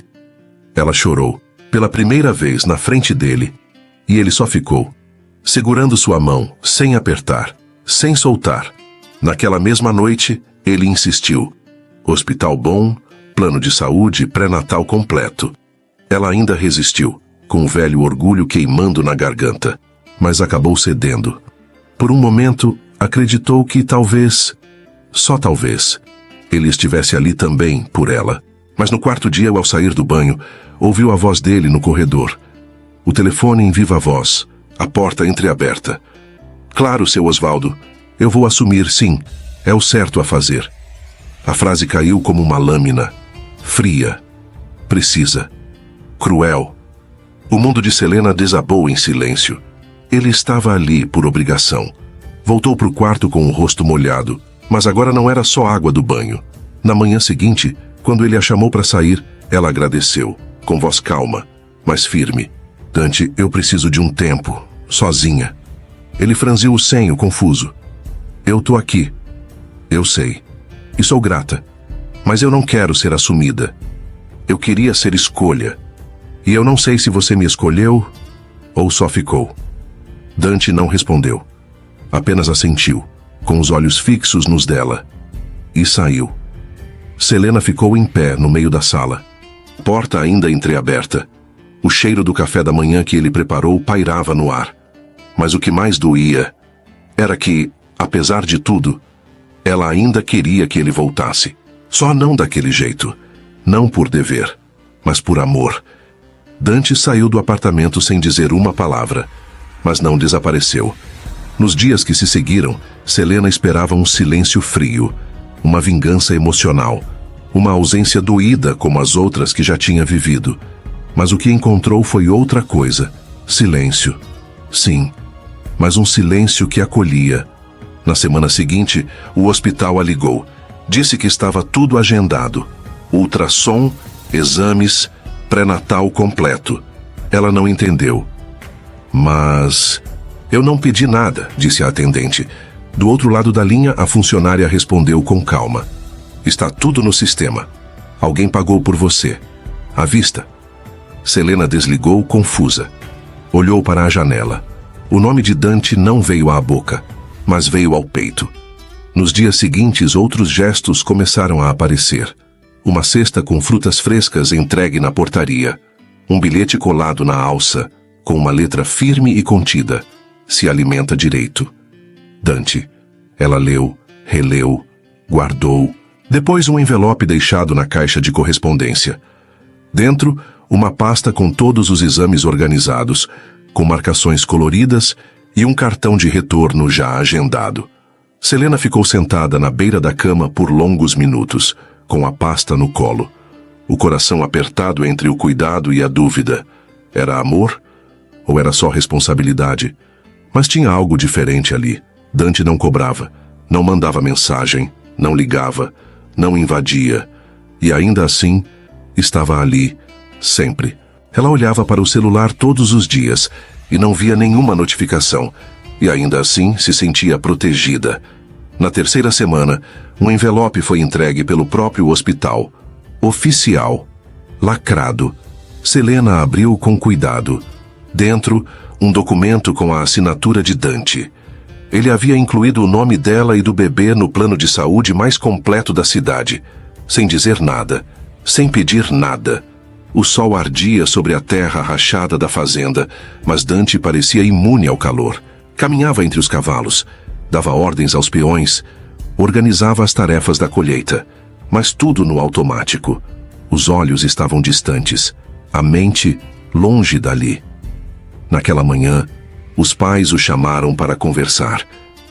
Ela chorou, pela primeira vez na frente dele. E ele só ficou, segurando sua mão, sem apertar, sem soltar. Naquela mesma noite, ele insistiu. Hospital bom, plano de saúde, pré-natal completo. Ela ainda resistiu, com o velho orgulho queimando na garganta. Mas acabou cedendo. Por um momento, acreditou que talvez, só talvez, ele estivesse ali também por ela. Mas no quarto dia, ao sair do banho, ouviu a voz dele no corredor. O telefone em viva voz, a porta entreaberta. Claro, seu Osvaldo, eu vou assumir, sim, é o certo a fazer. A frase caiu como uma lâmina, fria, precisa, cruel. O mundo de Selena desabou em silêncio. Ele estava ali por obrigação. Voltou para o quarto com o rosto molhado, mas agora não era só água do banho. Na manhã seguinte, quando ele a chamou para sair, ela agradeceu, com voz calma, mas firme. Dante, eu preciso de um tempo, sozinha. Ele franziu o senho, confuso. Eu tô aqui. Eu sei. E sou grata. Mas eu não quero ser assumida. Eu queria ser escolha. E eu não sei se você me escolheu ou só ficou. Dante não respondeu. Apenas assentiu, com os olhos fixos nos dela. E saiu. Selena ficou em pé no meio da sala. Porta ainda entreaberta. O cheiro do café da manhã que ele preparou pairava no ar. Mas o que mais doía era que, apesar de tudo, ela ainda queria que ele voltasse. Só não daquele jeito. Não por dever, mas por amor. Dante saiu do apartamento sem dizer uma palavra, mas não desapareceu. Nos dias que se seguiram, Selena esperava um silêncio frio, uma vingança emocional, uma ausência doída como as outras que já tinha vivido. Mas o que encontrou foi outra coisa. Silêncio. Sim, mas um silêncio que acolhia. Na semana seguinte, o hospital a ligou. Disse que estava tudo agendado. Ultrassom, exames, pré-natal completo. Ela não entendeu. Mas... eu não pedi nada, disse a atendente. Do outro lado da linha, a funcionária respondeu com calma. Está tudo no sistema. Alguém pagou por você. À vista. Selena desligou, confusa. Olhou para a janela. O nome de Dante não veio à boca, mas veio ao peito. Nos dias seguintes, outros gestos começaram a aparecer. Uma cesta com frutas frescas entregue na portaria. Um bilhete colado na alça, com uma letra firme e contida. Se alimenta direito. Dante. Ela leu, releu, guardou. Depois um envelope deixado na caixa de correspondência. Dentro, uma pasta com todos os exames organizados, com marcações coloridas e um cartão de retorno já agendado. Selena ficou sentada na beira da cama por longos minutos, com a pasta no colo. O coração apertado entre o cuidado e a dúvida. Era amor? Ou era só responsabilidade? Mas tinha algo diferente ali. Dante não cobrava, não mandava mensagem, não ligava, não invadia. E ainda assim, estava ali, sempre. Ela olhava para o celular todos os dias e não via nenhuma notificação. e ainda assim se sentia protegida. Na terceira semana, um envelope foi entregue pelo próprio hospital. Oficial. Lacrado. Selena abriu com cuidado. Dentro, um documento com a assinatura de Dante. Ele havia incluído o nome dela e do bebê no plano de saúde mais completo da cidade, sem dizer nada, sem pedir nada. O sol ardia sobre a terra rachada da fazenda, mas Dante parecia imune ao calor. Caminhava entre os cavalos, dava ordens aos peões, organizava as tarefas da colheita, mas tudo no automático. Os olhos estavam distantes, a mente longe dali. Naquela manhã, os pais o chamaram para conversar.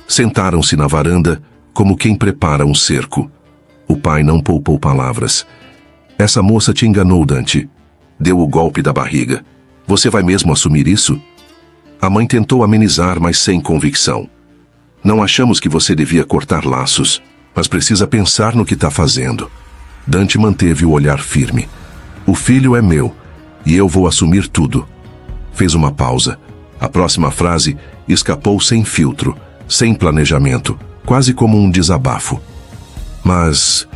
Sentaram-se na varanda, como quem prepara um cerco. O pai não poupou palavras. Essa moça te enganou, Dante. Deu o golpe da barriga. Você vai mesmo assumir isso? A mãe tentou amenizar, mas sem convicção. Não achamos que você devia cortar laços, mas precisa pensar no que está fazendo. Dante manteve o olhar firme. O filho é meu, e eu vou assumir tudo. Fez uma pausa. A próxima frase escapou sem filtro, sem planejamento, quase como um desabafo. Mas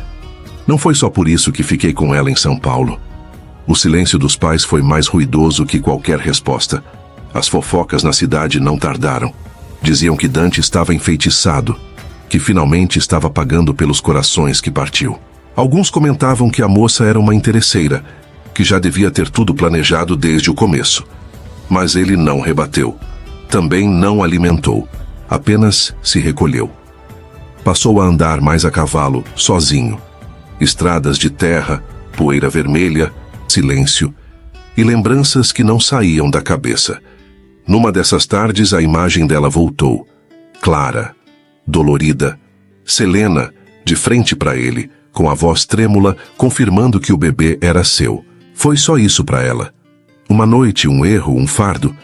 não foi só por isso que fiquei com ela em São Paulo. O silêncio dos pais foi mais ruidoso que qualquer resposta. As fofocas na cidade não tardaram. Diziam que Dante estava enfeitiçado, que finalmente estava pagando pelos corações que partiu. Alguns comentavam que a moça era uma interesseira, que já devia ter tudo planejado desde o começo. Mas ele não rebateu. Também não alimentou. Apenas se recolheu. Passou a andar mais a cavalo, sozinho. Estradas de terra, poeira vermelha, silêncio e lembranças que não saíam da cabeça. Numa dessas tardes, a imagem dela voltou. Clara, dolorida, Selena, de frente para ele, com a voz trêmula, confirmando que o bebê era seu. Foi só isso para ela. Uma noite, um erro, um fardo,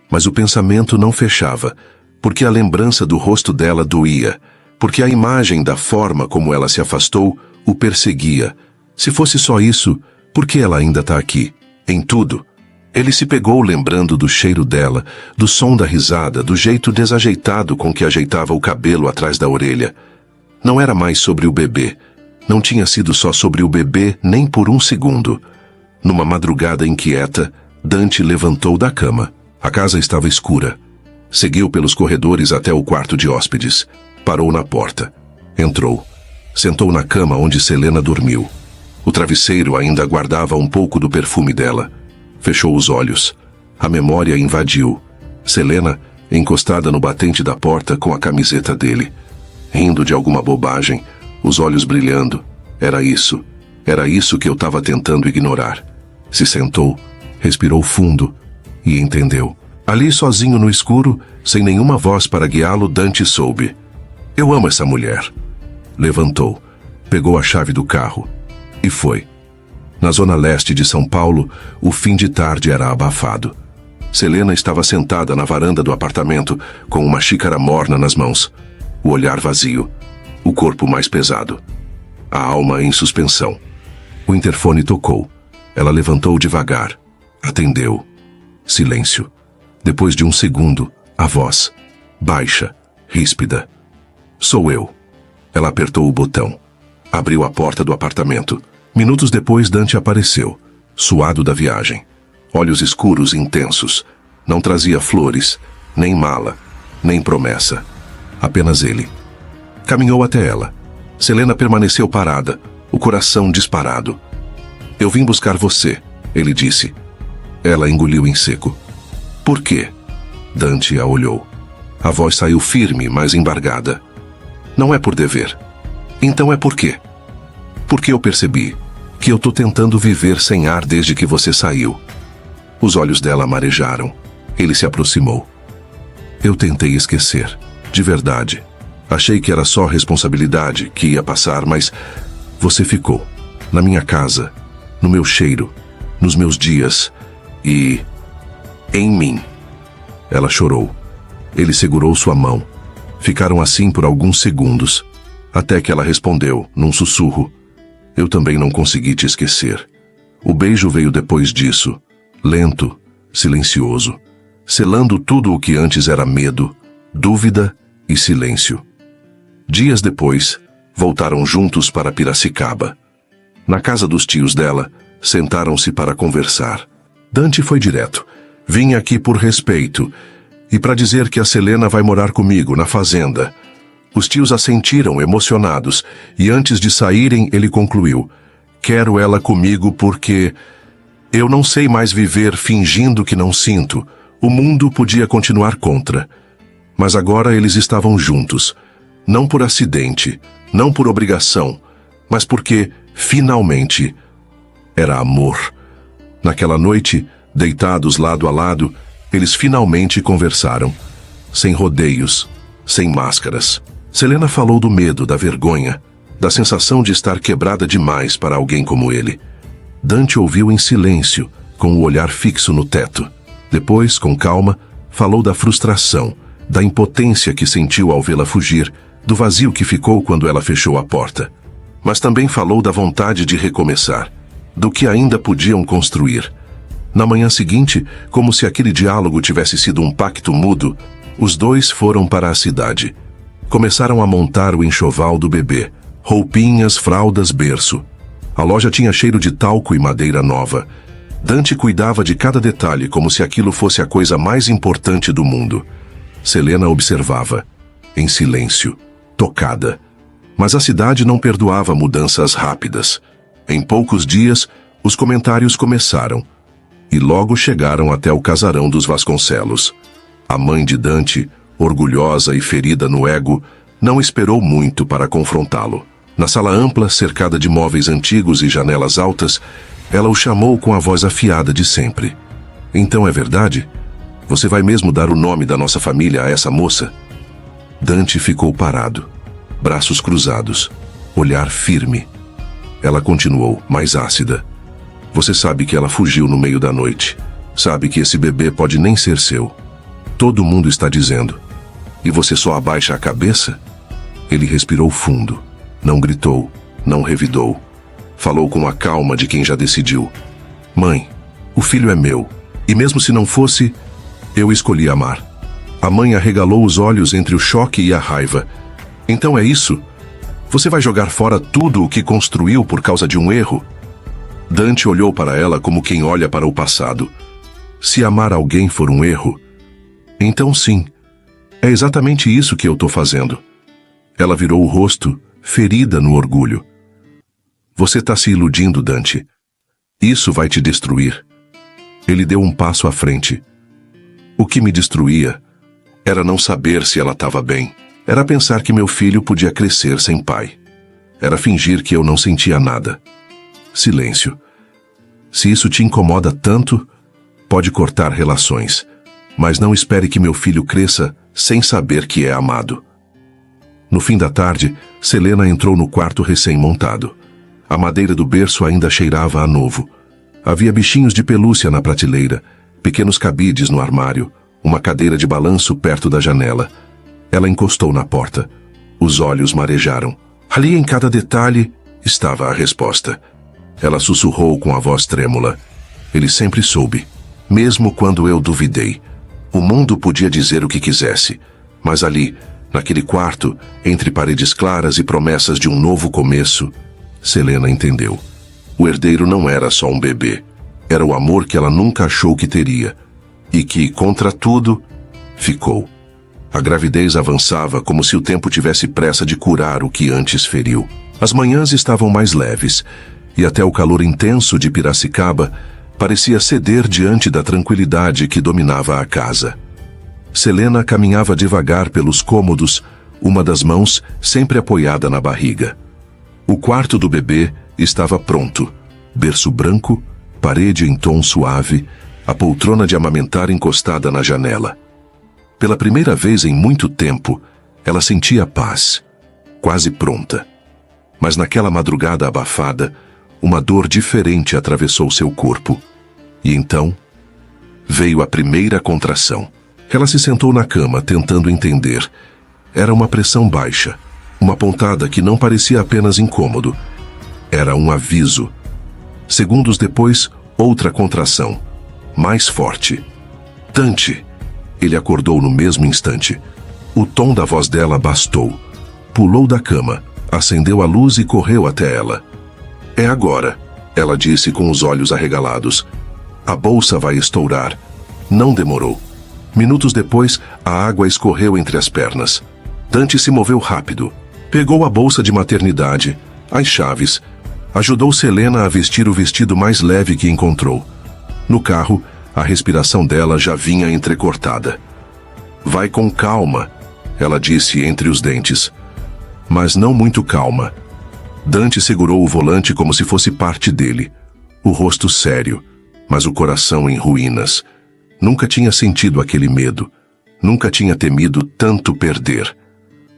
mas o pensamento não fechava, porque a lembrança do rosto dela doía, porque a imagem da forma como ela se afastou o perseguia. Se fosse só isso, por que ela ainda está aqui? Em tudo. Ele se pegou lembrando do cheiro dela, do som da risada, do jeito desajeitado com que ajeitava o cabelo atrás da orelha. Não era mais sobre o bebê. Não tinha sido só sobre o bebê nem por um segundo. Numa madrugada inquieta, Dante levantou da cama. A casa estava escura. Seguiu pelos corredores até o quarto de hóspedes. Parou na porta. Entrou. Sentou na cama onde Selena dormiu. O travesseiro ainda guardava um pouco do perfume dela. Fechou os olhos. A memória invadiu. Selena, encostada no batente da porta com a camiseta dele. Rindo de alguma bobagem, os olhos brilhando. Era isso que eu estava tentando ignorar. Se sentou, respirou fundo e entendeu. Ali sozinho no escuro, sem nenhuma voz para guiá-lo, Dante soube. Eu amo essa mulher. Levantou, pegou a chave do carro e foi. Na zona leste de São Paulo, o fim de tarde era abafado. Selena estava sentada na varanda do apartamento, com uma xícara morna nas mãos. O olhar vazio, o corpo mais pesado. A alma em suspensão. O interfone tocou. Ela levantou devagar. Atendeu. Silêncio. Depois de um segundo, a voz. Baixa, ríspida. Sou eu. Ela apertou o botão. Abriu a porta do apartamento. Minutos depois, Dante apareceu, suado da viagem. Olhos escuros intensos. Não trazia flores, nem mala, nem promessa. Apenas ele. Caminhou até ela. Selena permaneceu parada, o coração disparado. Eu vim buscar você, ele disse. Ela engoliu em seco. Por quê? Dante a olhou. A voz saiu firme, mas embargada. Não é por dever. Então é por quê? Porque eu percebi que eu tô tentando viver sem ar desde que você saiu. Os olhos dela marejaram. Ele se aproximou. Eu tentei esquecer, de verdade. Achei que era só responsabilidade, que ia passar, mas você ficou. Na minha casa, no meu cheiro, nos meus dias e em mim. Ela chorou. Ele segurou sua mão. Ficaram assim por alguns segundos, até que ela respondeu, num sussurro. Eu também não consegui te esquecer. O beijo veio depois disso, lento, silencioso, selando tudo o que antes era medo, dúvida e silêncio. Dias depois, voltaram juntos para Piracicaba. Na casa dos tios dela, sentaram-se para conversar. Dante foi direto. Vim aqui por respeito e para dizer que a Selena vai morar comigo na fazenda. Os tios assentiram, emocionados, e antes de saírem ele concluiu: quero ela comigo porque eu não sei mais viver fingindo que não sinto. O mundo podia continuar contra. Mas agora eles estavam juntos. Não por acidente, não por obrigação, mas porque, finalmente, era amor. Naquela noite, deitados lado a lado, eles finalmente conversaram. Sem rodeios, sem máscaras. Selena falou do medo, da vergonha, da sensação de estar quebrada demais para alguém como ele. Dante ouviu em silêncio, com o olhar fixo no teto. Depois, com calma, falou da frustração, da impotência que sentiu ao vê-la fugir, do vazio que ficou quando ela fechou a porta. Mas também falou da vontade de recomeçar, do que ainda podiam construir. Na manhã seguinte, como se aquele diálogo tivesse sido um pacto mudo, os dois foram para a cidade. Começaram a montar o enxoval do bebê, roupinhas, fraldas, berço. A loja tinha cheiro de talco e madeira nova. Dante cuidava de cada detalhe como se aquilo fosse a coisa mais importante do mundo. Selena observava, em silêncio, tocada. Mas a cidade não perdoava mudanças rápidas. Em poucos dias, os comentários começaram, e logo chegaram até o casarão dos Vasconcelos. A mãe de Dante, orgulhosa e ferida no ego, não esperou muito para confrontá-lo. Na sala ampla, cercada de móveis antigos e janelas altas, ela o chamou com a voz afiada de sempre. Então é verdade? Você vai mesmo dar o nome da nossa família a essa moça? Dante ficou parado, braços cruzados, olhar firme. Ela continuou, mais ácida. Você sabe que ela fugiu no meio da noite. Sabe que esse bebê pode nem ser seu. Todo mundo está dizendo. E você só abaixa a cabeça? Ele respirou fundo. Não gritou, não revidou. Falou com a calma de quem já decidiu. Mãe, o filho é meu. E mesmo se não fosse, eu escolhi amar. A mãe arregalou os olhos entre o choque e a raiva. Então é isso? Você vai jogar fora tudo o que construiu por causa de um erro? Dante olhou para ela como quem olha para o passado. Se amar alguém for um erro, então sim, é exatamente isso que eu estou fazendo. Ela virou o rosto, ferida no orgulho. Você está se iludindo, Dante. Isso vai te destruir. Ele deu um passo à frente. O que me destruía era não saber se ela estava bem. Era pensar que meu filho podia crescer sem pai. Era fingir que eu não sentia nada. Silêncio. Se isso te incomoda tanto, pode cortar relações. Mas não espere que meu filho cresça sem saber que é amado. No fim da tarde, Selena entrou no quarto recém-montado. A madeira do berço ainda cheirava a novo. Havia bichinhos de pelúcia na prateleira, pequenos cabides no armário, uma cadeira de balanço perto da janela. Ela encostou na porta. Os olhos marejaram. Ali em cada detalhe estava a resposta. Ela sussurrou com a voz trêmula. Ele sempre soube, mesmo quando eu duvidei. O mundo podia dizer o que quisesse, mas ali, naquele quarto, entre paredes claras e promessas de um novo começo, Selena entendeu. O herdeiro não era só um bebê. Era o amor que ela nunca achou que teria. E que, contra tudo, ficou. A gravidez avançava como se o tempo tivesse pressa de curar o que antes feriu. As manhãs estavam mais leves, e até o calor intenso de Piracicaba parecia ceder diante da tranquilidade que dominava a casa. Selena caminhava devagar pelos cômodos, uma das mãos sempre apoiada na barriga. O quarto do bebê estava pronto. Berço branco, parede em tom suave, a poltrona de amamentar encostada na janela. Pela primeira vez em muito tempo, ela sentia paz, quase pronta. Mas naquela madrugada abafada, uma dor diferente atravessou seu corpo. E então, veio a primeira contração. Ela se sentou na cama, tentando entender. Era uma pressão baixa, uma pontada que não parecia apenas incômodo. Era um aviso. Segundos depois, outra contração, mais forte. Dante! Ele acordou no mesmo instante. O tom da voz dela bastou. Pulou da cama, acendeu a luz e correu até ela. É agora, ela disse com os olhos arregalados. A bolsa vai estourar. Não demorou. Minutos depois, a água escorreu entre as pernas. Dante se moveu rápido. Pegou a bolsa de maternidade, as chaves. Ajudou Selena a vestir o vestido mais leve que encontrou. No carro, a respiração dela já vinha entrecortada. Vai com calma, ela disse entre os dentes. Mas não muito calma. Dante segurou o volante como se fosse parte dele. O rosto sério, mas o coração em ruínas. Nunca tinha sentido aquele medo. Nunca tinha temido tanto perder.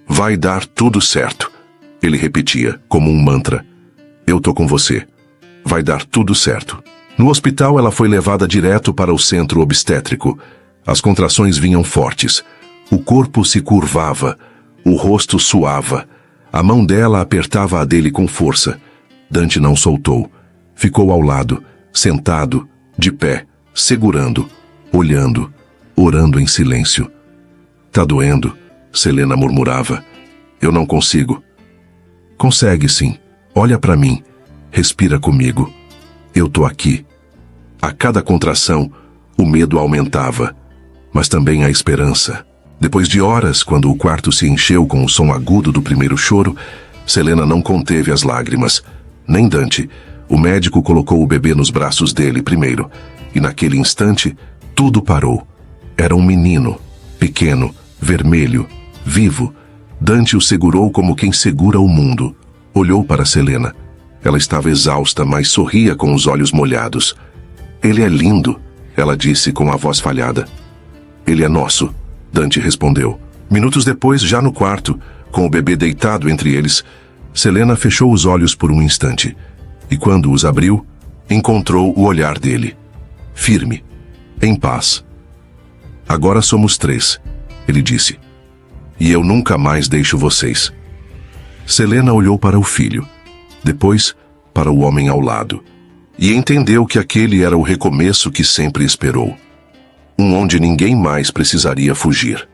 Vai dar tudo certo, ele repetia, como um mantra. Eu tô com você. Vai dar tudo certo. No hospital, ela foi levada direto para o centro obstétrico. As contrações vinham fortes. O corpo se curvava. O rosto suava. A mão dela apertava a dele com força. Dante não soltou. Ficou ao lado, sentado, de pé, segurando, olhando, orando em silêncio. Tá doendo, Selena murmurava. Eu não consigo. Consegue sim. Olha pra mim. Respira comigo. Eu tô aqui. A cada contração, o medo aumentava, mas também a esperança. Depois de horas, quando o quarto se encheu com o som agudo do primeiro choro, Selena não conteve as lágrimas. Nem Dante. O médico colocou o bebê nos braços dele primeiro, e naquele instante, tudo parou. Era um menino, pequeno, vermelho, vivo. Dante o segurou como quem segura o mundo. Olhou para Selena. Ela estava exausta, mas sorria com os olhos molhados. Ele é lindo, ela disse com a voz falhada. Ele é nosso, Dante respondeu. Minutos depois, já no quarto, com o bebê deitado entre eles, Selena fechou os olhos por um instante. E quando os abriu, encontrou o olhar dele. Firme, em paz. Agora somos 3, ele disse. E eu nunca mais deixo vocês. Selena olhou para o filho, depois para o homem ao lado, e entendeu que aquele era o recomeço que sempre esperou. Onde ninguém mais precisaria fugir.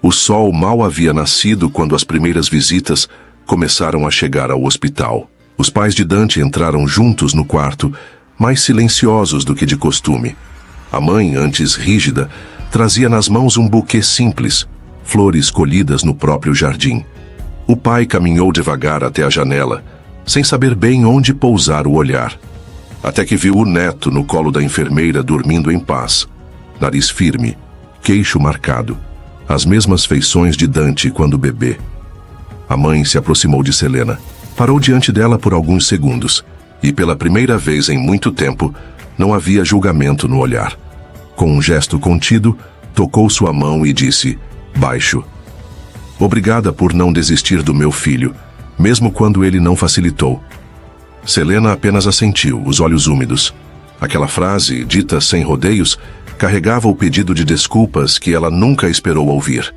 O sol mal havia nascido quando as primeiras visitas começaram a chegar ao hospital. Os pais de Dante entraram juntos no quarto, mais silenciosos do que de costume. A mãe, antes rígida, trazia nas mãos um buquê simples, flores colhidas no próprio jardim. O pai caminhou devagar até a janela, sem saber bem onde pousar o olhar, até que viu o neto no colo da enfermeira dormindo em paz, nariz firme, queixo marcado, as mesmas feições de Dante quando bebê. A mãe se aproximou de Selena, parou diante dela por alguns segundos, e pela primeira vez em muito tempo, não havia julgamento no olhar. Com um gesto contido, tocou sua mão e disse, baixo, obrigada por não desistir do meu filho, mesmo quando ele não facilitou. Selena apenas assentiu, os olhos úmidos. Aquela frase, dita sem rodeios, carregava o pedido de desculpas que ela nunca esperou ouvir.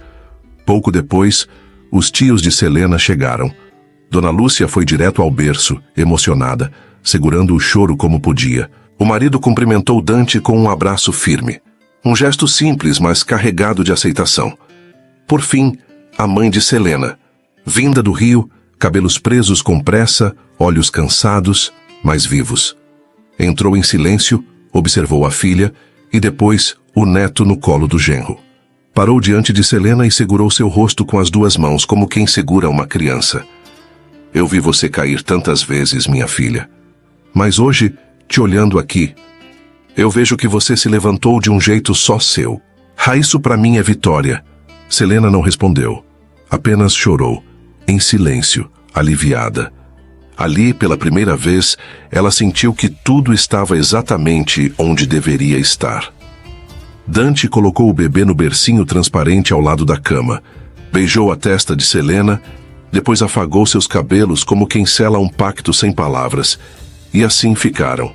Pouco depois, os tios de Selena chegaram. Dona Lúcia foi direto ao berço, emocionada, segurando o choro como podia. O marido cumprimentou Dante com um abraço firme. Um gesto simples, mas carregado de aceitação. Por fim, a mãe de Selena, vinda do Rio, cabelos presos com pressa, olhos cansados, mas vivos. Entrou em silêncio, observou a filha e depois o neto no colo do genro. Parou diante de Selena e segurou seu rosto com as 2 mãos, como quem segura uma criança. Eu vi você cair tantas vezes, minha filha. Mas hoje, te olhando aqui, eu vejo que você se levantou de um jeito só seu. Isso pra mim é vitória. Selena não respondeu. Apenas chorou, em silêncio, aliviada. Ali, pela primeira vez, ela sentiu que tudo estava exatamente onde deveria estar. Dante colocou o bebê no bercinho transparente ao lado da cama, beijou a testa de Selena, depois afagou seus cabelos como quem sela um pacto sem palavras, e assim ficaram.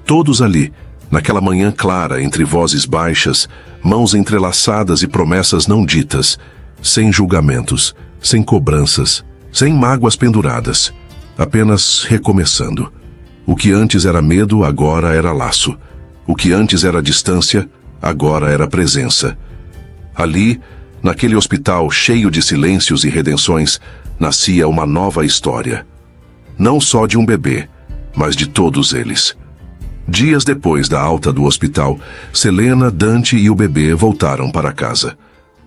Todos ali, naquela manhã clara, entre vozes baixas, mãos entrelaçadas e promessas não ditas, sem julgamentos, sem cobranças, sem mágoas penduradas, apenas recomeçando. O que antes era medo, agora era laço. O que antes era distância, agora era presença. Ali, Naquele hospital cheio de silêncios e redenções, nascia uma nova história. Não só de um bebê, mas de todos eles. Dias depois da alta do hospital, Selena, Dante e o bebê voltaram para casa.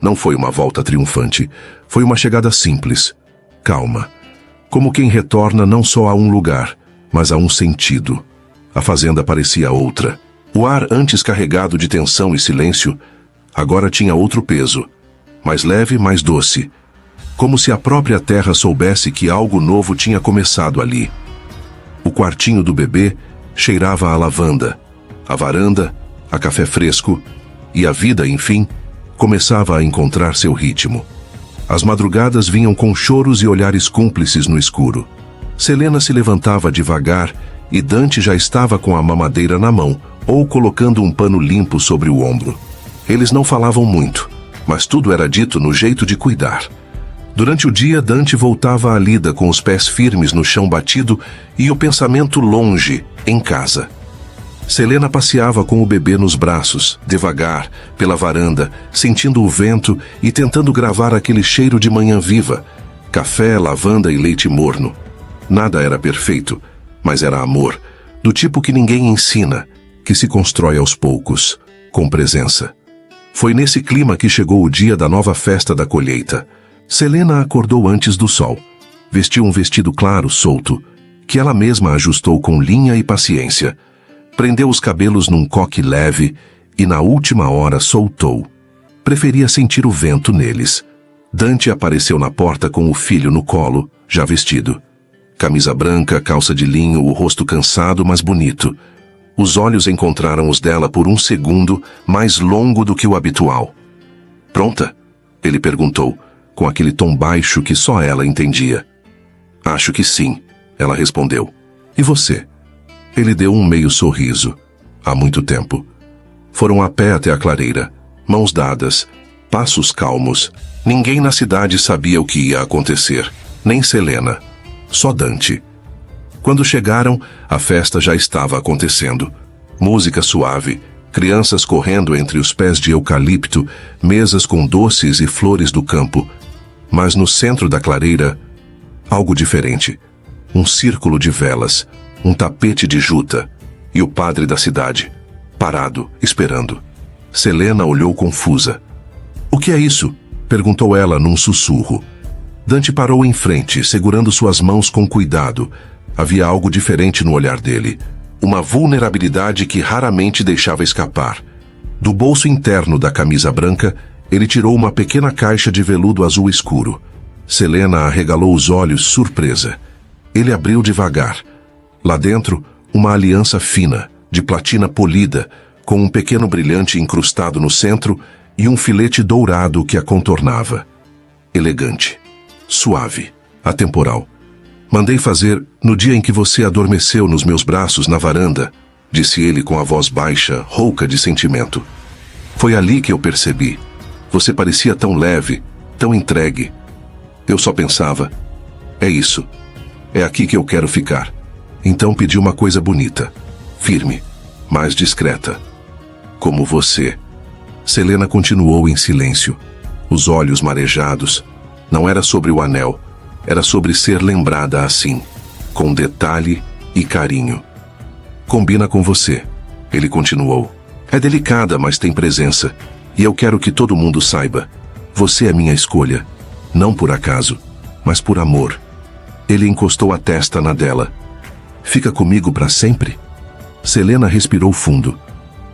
Não foi uma volta triunfante, foi uma chegada simples, calma. Como quem retorna não só a um lugar, mas a um sentido. A fazenda parecia outra. O ar antes carregado de tensão e silêncio, agora tinha outro peso. Mais leve, mais doce. Como se a própria terra soubesse que algo novo tinha começado ali. O quartinho do bebê cheirava a lavanda, a varanda, a café fresco, e a vida, enfim, começava a encontrar seu ritmo. As madrugadas vinham com choros e olhares cúmplices no escuro. Selena se levantava devagar e Dante já estava com a mamadeira na mão ou colocando um pano limpo sobre o ombro. Eles não falavam muito, mas tudo era dito no jeito de cuidar. Durante o dia, Dante voltava à lida com os pés firmes no chão batido e o pensamento longe, em casa. Selena passeava com o bebê nos braços, devagar, pela varanda, sentindo o vento e tentando gravar aquele cheiro de manhã viva, café, lavanda e leite morno. Nada era perfeito, mas era amor, do tipo que ninguém ensina, que se constrói aos poucos, com presença. Foi nesse clima que chegou o dia da nova festa da colheita. Selena acordou antes do sol. Vestiu um vestido claro, solto, que ela mesma ajustou com linha e paciência. Prendeu os cabelos num coque leve e na última hora soltou. Preferia sentir o vento neles. Dante apareceu na porta com o filho no colo, já vestido. Camisa branca, calça de linho, o rosto cansado, mas bonito. Os olhos encontraram os dela por um segundo, mais longo do que o habitual. "Pronta?" ele perguntou, com aquele tom baixo que só ela entendia. "Acho que sim", ela respondeu. "E você?" Ele deu um meio sorriso. "Há muito tempo." Foram a pé até a clareira, mãos dadas, passos calmos. Ninguém na cidade sabia o que ia acontecer, nem Selena, só Dante. Quando chegaram, a festa já estava acontecendo. Música suave, crianças correndo entre os pés de eucalipto, mesas com doces e flores do campo. Mas no centro da clareira, algo diferente. Um círculo de velas, um tapete de juta, e o padre da cidade, parado, esperando. Selena olhou confusa. "O que é isso?" perguntou ela num sussurro. Dante parou em frente, segurando suas mãos com cuidado. Havia algo diferente no olhar dele. Uma vulnerabilidade que raramente deixava escapar. Do bolso interno da camisa branca, ele tirou uma pequena caixa de veludo azul escuro. Selena arregalou os olhos, surpresa. Ele abriu devagar. Lá dentro, uma aliança fina, de platina polida, com um pequeno brilhante incrustado no centro e um filete dourado que a contornava. Elegante, suave, atemporal. "Mandei fazer no dia em que você adormeceu nos meus braços na varanda", disse ele com a voz baixa, rouca de sentimento. "Foi ali que eu percebi. Você parecia tão leve, tão entregue. Eu só pensava, é isso. É aqui que eu quero ficar." Então pedi uma coisa bonita, firme, mais discreta. "Como você." Selena continuou em silêncio, os olhos marejados. Não era sobre o anel. Era sobre ser lembrada assim, com detalhe e carinho. "Combina com você", ele continuou. "É delicada, mas tem presença. E eu quero que todo mundo saiba. Você é minha escolha. Não por acaso, mas por amor." Ele encostou a testa na dela. "Fica comigo para sempre?" Selena respirou fundo.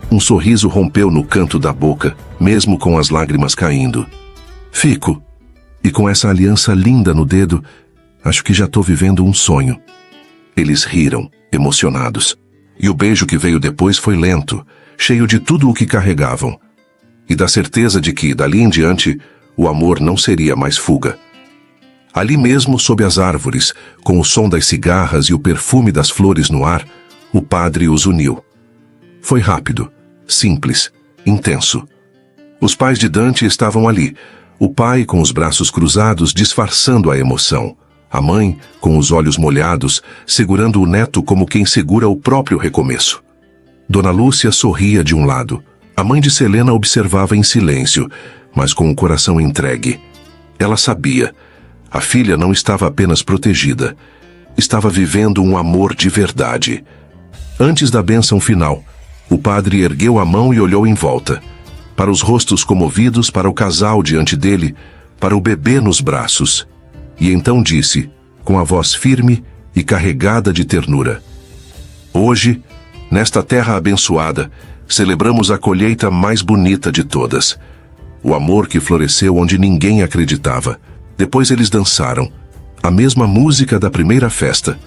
Um sorriso rompeu no canto da boca, mesmo com as lágrimas caindo. "Fico. E com essa aliança linda no dedo, acho que já estou vivendo um sonho." Eles riram, emocionados. E o beijo que veio depois foi lento, cheio de tudo o que carregavam. E da certeza de que, dali em diante, o amor não seria mais fuga. Ali mesmo, sob as árvores, com o som das cigarras e o perfume das flores no ar, o padre os uniu. Foi rápido, simples, intenso. Os pais de Dante estavam ali, o pai com os braços cruzados disfarçando a emoção, a mãe com os olhos molhados, segurando o neto como quem segura o próprio recomeço. Dona Lúcia sorria de um lado. A mãe de Selena observava em silêncio, mas com o coração entregue. Ela sabia. A filha não estava apenas protegida, estava vivendo um amor de verdade. Antes da bênção final, o padre ergueu a mão e olhou em volta, para os rostos comovidos, para o casal diante dele, para o bebê nos braços. E então disse, com a voz firme e carregada de ternura: hoje, nesta terra abençoada, celebramos a colheita mais bonita de todas. O amor que floresceu onde ninguém acreditava. Depois eles dançaram, a mesma música da primeira festa.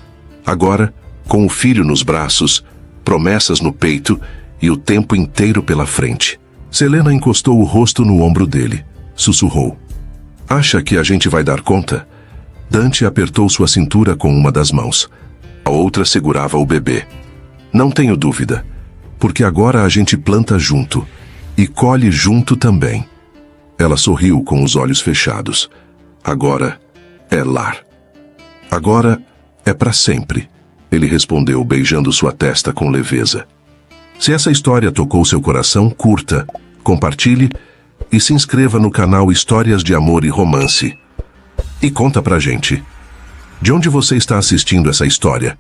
Agora, com o filho nos braços, promessas no peito e o tempo inteiro pela frente. Selena encostou o rosto no ombro dele. Sussurrou: acha que a gente vai dar conta? Dante apertou sua cintura com uma das mãos. A outra segurava o bebê. Não tenho dúvida, porque agora a gente planta junto e colhe junto também. Ela sorriu com os olhos fechados. Agora é lar. Agora é para sempre, ele respondeu, beijando sua testa com leveza. Se essa história tocou seu coração, curta, compartilhe e se inscreva no canal Histórias de Amor e Romance. E conta pra gente, de onde você está assistindo essa história?